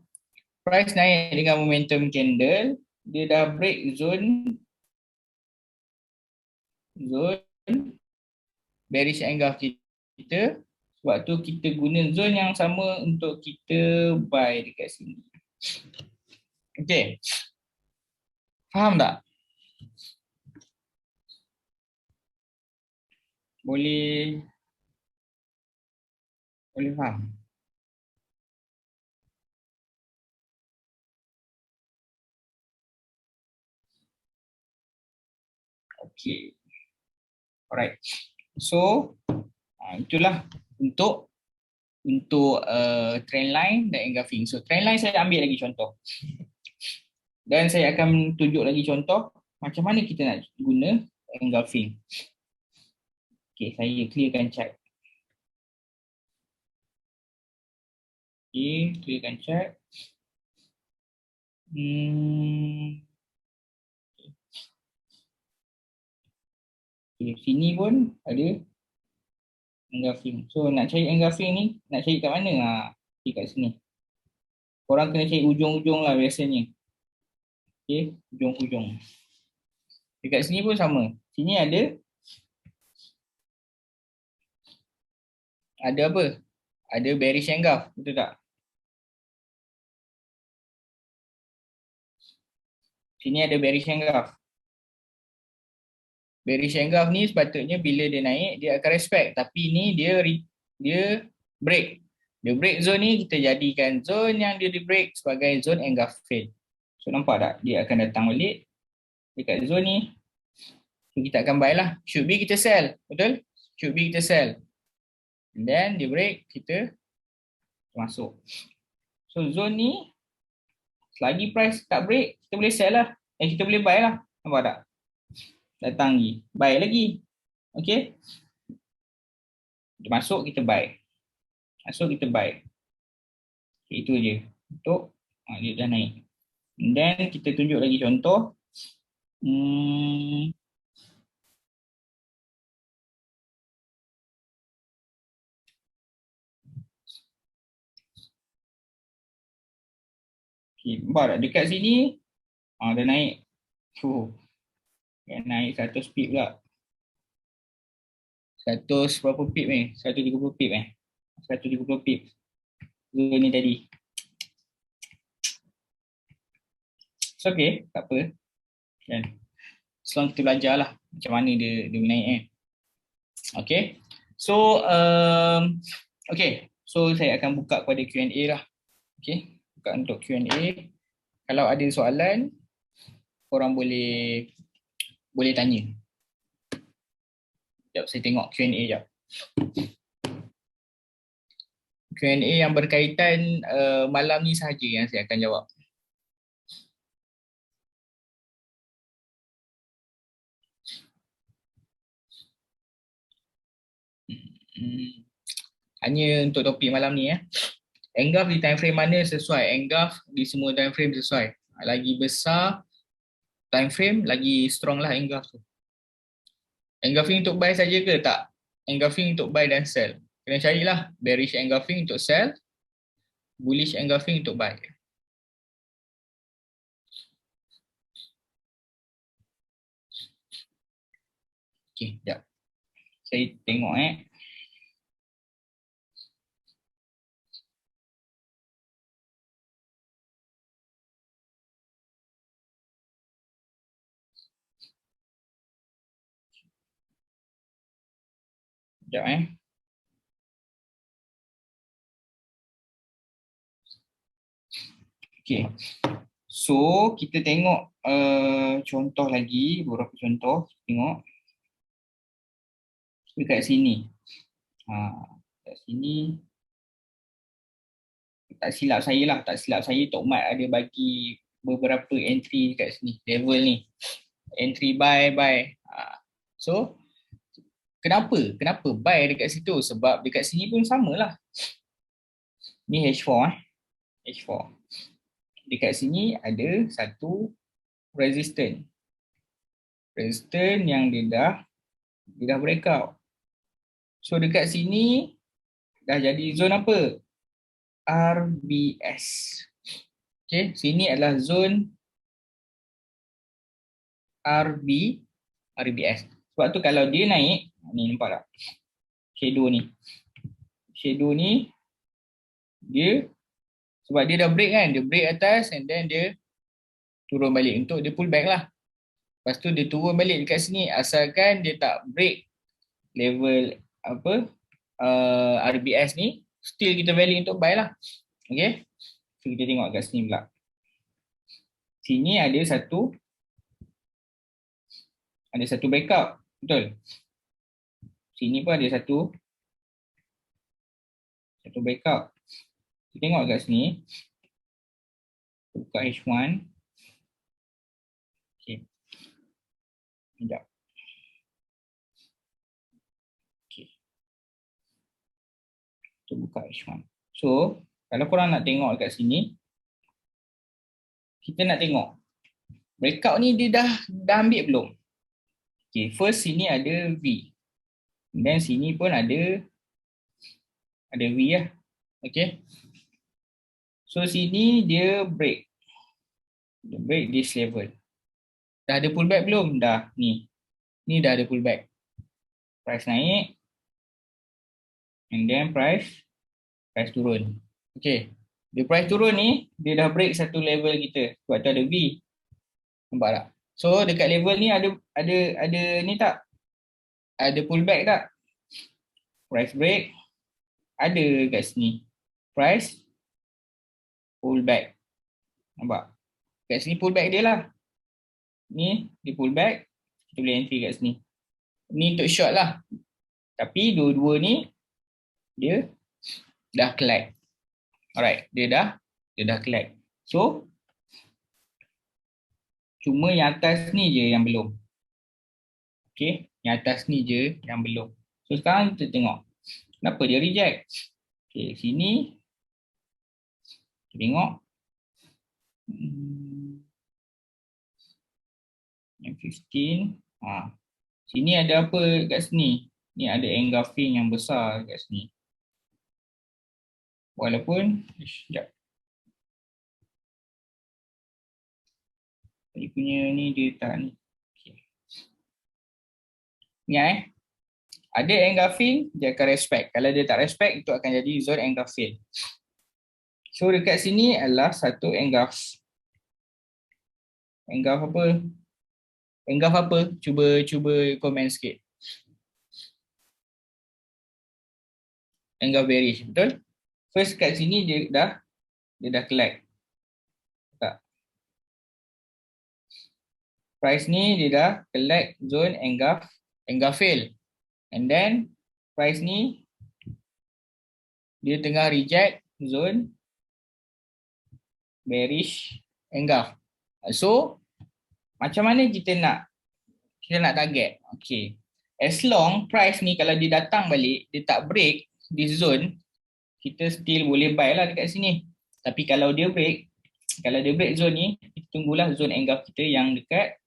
Price naik dengan momentum candle, dia dah break zone bearish engulf kita. Sebab tu kita guna zone yang sama untuk kita buy dekat sini. Okay. Faham tak? Boleh faham? Okay. Alright. So, itulah untuk trend line dan engulfing. So, trend line saya ambil lagi contoh. Dan saya akan tunjuk lagi contoh macam mana kita nak guna engulfing. Okay, saya clearkan chart. Okay, clearkan chart. Okay, sini pun ada engulfing. So nak cari engulfing ni, nak cari kat mana? Kat sini. Korang kena cari ujung-ujung lah biasanya. Okay, ujung-ujung. Dekat sini pun sama. Sini ada apa? Ada bearish engulf, betul tak? Sini ada bearish engulf. Bearish engulf ni sepatutnya bila dia naik dia akan respect, tapi ni dia break. Dia break zone ni kita jadikan zone yang dia di break sebagai zone engulf fail. So nampak tak? Dia akan datang balik dekat zone ni. So, kita akan buy lah. Should be kita sell. Betul? Should be kita sell. And then dia break, kita masuk. So zone ni selagi price tak break, kita boleh sell lah. Kita boleh buy lah. Nampak tak? Datang lagi. Buy lagi. Okay. Masuk kita buy. Masuk kita buy. Okay, itu je. Untuk dia dah naik. And then kita tunjuk lagi contoh. Okay, nampak tak? Dekat sini dah naik. Dah naik 100 pip pula. 100 berapa pip ni? 130 pip 130 pip. Zone ni tadi. So okay, tak apa. Kan? Selama kita belajar lah macam mana dia naik Okay. So okay. So saya akan buka kepada Q&A lah. Okay. Buka untuk Q&A. Kalau ada soalan, korang boleh tanya. Sekejap saya tengok Q&A sekejap. Q&A yang berkaitan malam ni sahaja yang saya akan jawab. Hanya untuk topik malam ni Engulf di time frame mana sesuai? Engulf di semua time frame sesuai. Lagi besar time frame, lagi strong lah engulf tu. Engulfing untuk buy saja ke? Tak. Engulfing untuk buy dan sell. Kena carilah bearish engulfing untuk sell, bullish engulfing untuk buy. Okay, sekejap. Saya tengok Sekejap Okay. So, kita tengok contoh lagi, beberapa contoh. Tengok. Dekat sini. Dekat sini. Tak silap saya Tok Mat ada bagi beberapa entry dekat sini. Level ni. Entry buy. So, kenapa buy dekat situ? Sebab dekat sini pun samalah. Ni H4 H4. Dekat sini ada satu resistance. Resistance yang dia dah breakout. So dekat sini dah jadi zone apa? RBS. Okay, sini adalah zone RBS. Sebab tu kalau dia naik, ni nampak tak? Shadow ni dia sebab dia dah break kan, dia break atas and then dia turun balik untuk dia pull back lah. Lepas tu dia turun balik dekat sini asalkan dia tak break level RBS ni, still kita value untuk buy lah. Okay, so kita tengok kat sini pula. Sini ada satu breakout, betul? Sini pun ada satu breakout. Kita tengok kat sini. Buka H1. Okay. Sekejap. Okay. Kita buka H1. So, kalau korang nak tengok kat sini, kita nak tengok breakout ni dia dah ambil belum? Okay, first sini ada V. Dan sini pun ada V lah. Okay. So sini dia break. Dia break this level. Dah ada pullback belum? Dah. Ni dah ada pullback. Price naik. And then price turun. Okay. Dia price turun ni, dia dah break satu level kita. Sebab tu ada V. Nampak tak? So dekat level ni ada ni tak? Ada pullback tak? Price break. Ada kat sini. price pullback. Nampak? Kat sini pullback dia lah. Ni dia pullback, kita boleh entry kat sini. Ni untuk short lah. Tapi dua-dua ni dia dah collect. Alright, dia dah collect. So cuma yang atas ni je yang belum. Okay, yang atas ni je yang belum. So sekarang kita tengok kenapa dia reject. Okay, sini kita tengok yang 15. Sini ada apa kat sini? Ni ada engulfing yang besar kat sini. Walaupun sekejap. Saya punya ni dia tak ni. Okay. Ni ada engulfing, dia akan respect. Kalau dia tak respect, itu akan jadi zone engulfing. So dekat sini adalah satu engulf. Engulf apa? Engulf apa? Cuba komen sikit. Engulf bearish, betul? First kat sini dia dah collect. Tak. Price ni dia dah collect zone engulf fail. And then price ni dia tengah reject zone bearish engulf. So macam mana kita nak target? Okay. As long price ni kalau dia datang balik, dia tak break this zone, kita still boleh buy lah dekat sini. Tapi kalau dia break zone ni, kita tunggulah zone engulf kita yang dekat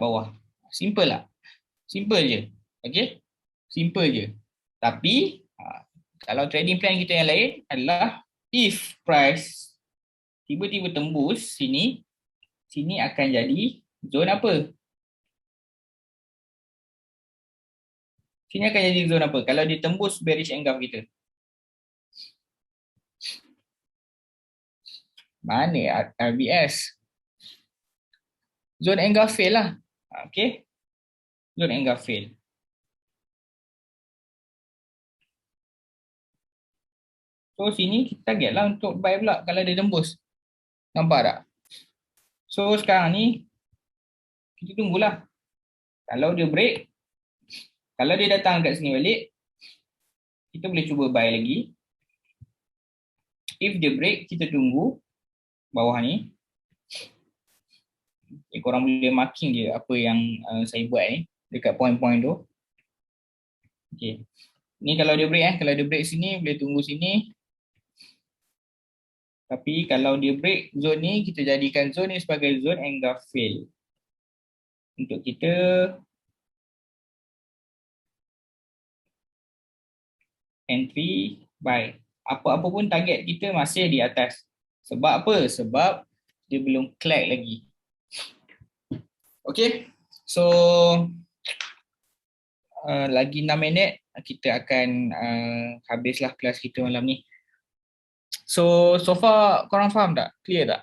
bawah. Simple lah. Simple je. Okay? Simple je. Tapi kalau trading plan kita yang lain adalah if price tiba-tiba tembus sini akan jadi zone apa? Sini akan jadi zone apa? Kalau dia tembus bearish engulf kita. Mana RBS? Zone engulf fail lah. Okay? Zone engulf fail. So sini kita target lah untuk buy pula kalau dia tembus. Nampak tak? So sekarang ni kita tunggulah. Kalau dia break, kalau dia datang kat sini balik, kita boleh cuba buy lagi. If dia break, kita tunggu bawah ni. Korang boleh marking je apa yang saya buat ni dekat point-point tu. Okay. Ni kalau dia break kalau dia break sini, boleh tunggu sini. Tapi kalau dia break zone ni, kita jadikan zone ni sebagai zone engulf fail. Untuk kita entry buy. Apa-apa pun target kita masih di atas. Sebab apa? Sebab dia belum collect lagi. Okay. So lagi 6 minit kita akan habislah kelas kita malam ni. So far korang faham tak? Clear tak?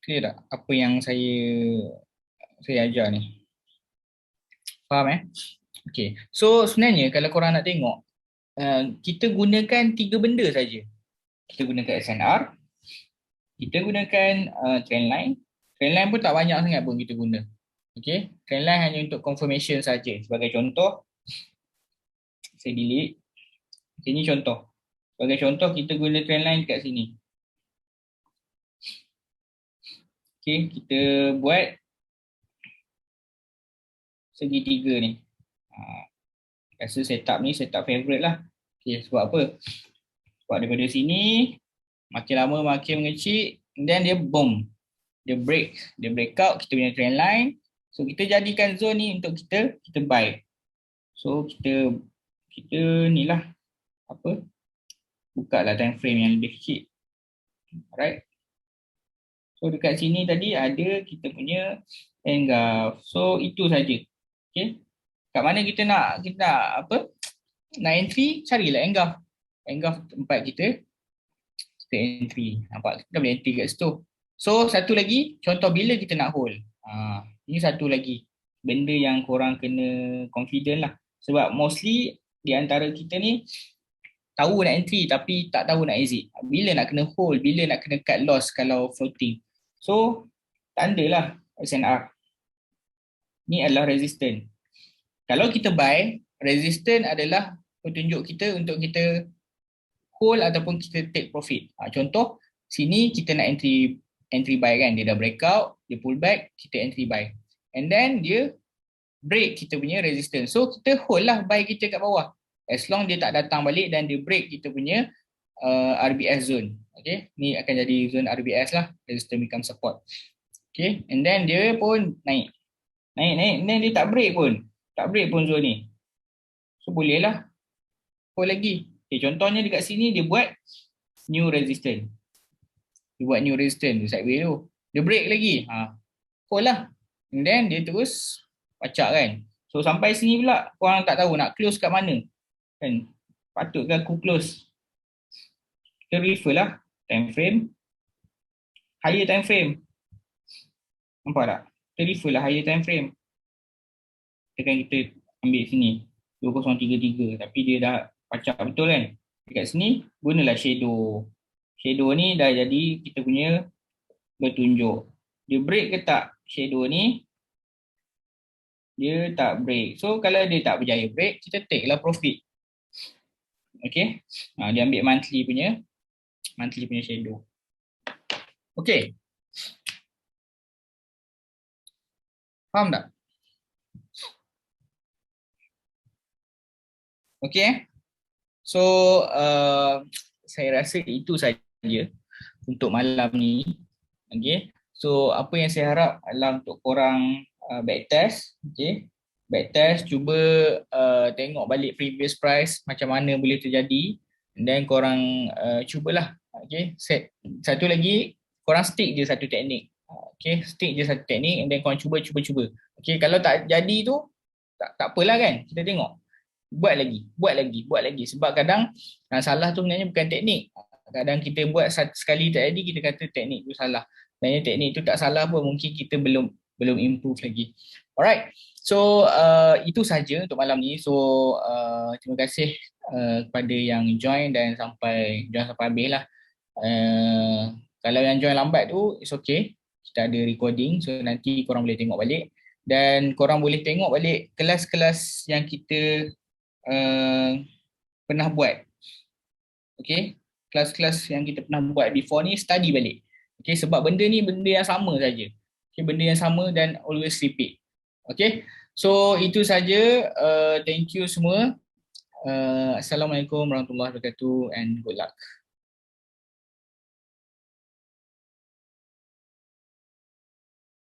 Clear tak? Apa yang saya ajar ni? Faham Okay. So sebenarnya kalau korang nak tengok, kita gunakan 3 benda saja. Kita gunakan SNR, kita gunakan trendline. Trendline pun tak banyak sangat pun kita guna. Okay. Trendline hanya untuk confirmation saja. Sebagai contoh, saya delete. Sini contoh. Sebagai contoh kita guna trendline kat sini. Okay, kita buat segitiga ni. Rasa setup ni setup favorite lah. Okay, sebab apa? Sebab daripada sini makin lama makin mengecil, then dia boom. Dia breakout kita punya trendline. So kita jadikan zone ni untuk kita buy. So kita ni lah apa? Buka lah time frame yang lebih kecil. Alright. So dekat sini tadi ada kita punya engulf. So itu saja. Okay. Kat mana kita nak apa? Nak entry, carilah engulf. Engulf tempat kita entry. Nampak? Kita boleh entry kat situ. So satu lagi, contoh bila kita nak hold. Ini satu lagi benda yang korang kena confident lah. Sebab mostly di antara kita ni tahu nak entry tapi tak tahu nak exit. Bila nak kena hold, bila nak kena cut loss kalau floating. So, tanda lah SNR. Ni adalah resistance. Kalau kita buy, resistance adalah petunjuk kita untuk kita hold ataupun kita take profit. Contoh, sini kita nak entry buy kan. Dia dah breakout, dia pull back, kita entry buy. And then dia break kita punya resistance. So kita hold lah buy kita kat bawah. As long dia tak datang balik dan dia break kita punya RBS zone. Okay, ni akan jadi zone RBS lah. Resistance become support. Okay, and then dia pun naik. And then dia tak break pun. Tak break pun zone ni. So boleh lah hold lagi. Okay, contohnya dekat sini dia buat new resistance. Dia buat new resistance, dia sideways tu. Dia break lagi. Hold lah. And then dia terus pacak kan. So sampai sini pula korang tak tahu nak close kat mana. Kan? Patut ke aku close? Kita refer lah time frame. Higher time frame. Nampak tak? Kita refer lah higher time frame. Kita ambil sini 2033 tapi dia dah pacak betul kan. Dekat sini gunalah shadow. Shadow ni dah jadi kita punya bertunjuk. Dia break ke tak shadow ni? Dia tak break. So kalau dia tak berjaya break, kita take lah profit. Okay. Dia ambil monthly punya shadow. Okay. Faham tak? Okay. So saya rasa itu saja untuk malam ni. Okay. So apa yang saya harap adalah untuk korang backtest. Okay. Backtest, cuba tengok balik previous price macam mana boleh terjadi. And then korang cubalah. Okay. Satu lagi, korang stick je satu teknik. Okay. Stick je satu teknik and then korang cuba. Okay. Kalau tak jadi tu, tak apalah kan. Kita tengok. Buat lagi. Sebab kadang yang salah tu sebenarnya bukan teknik. Kadang kita buat sekali tak jadi, kita kata teknik tu salah. Sebenarnya teknik tu tak salah pun, mungkin kita belum improve lagi. Alright. So itu saja untuk malam ni. So terima kasih kepada yang join dan sampai habis lah. Kalau yang join lambat tu, it's okay. Kita ada recording, so nanti korang boleh tengok balik. Dan korang boleh tengok balik kelas-kelas yang kita pernah buat. Okay, kelas-kelas yang kita pernah buat before ni, study balik. Okay, sebab benda ni benda yang sama saja. Okay, benda yang sama dan always repeat. Okay, so itu saja. Thank you semua. Assalamualaikum warahmatullahi wabarakatuh and good luck.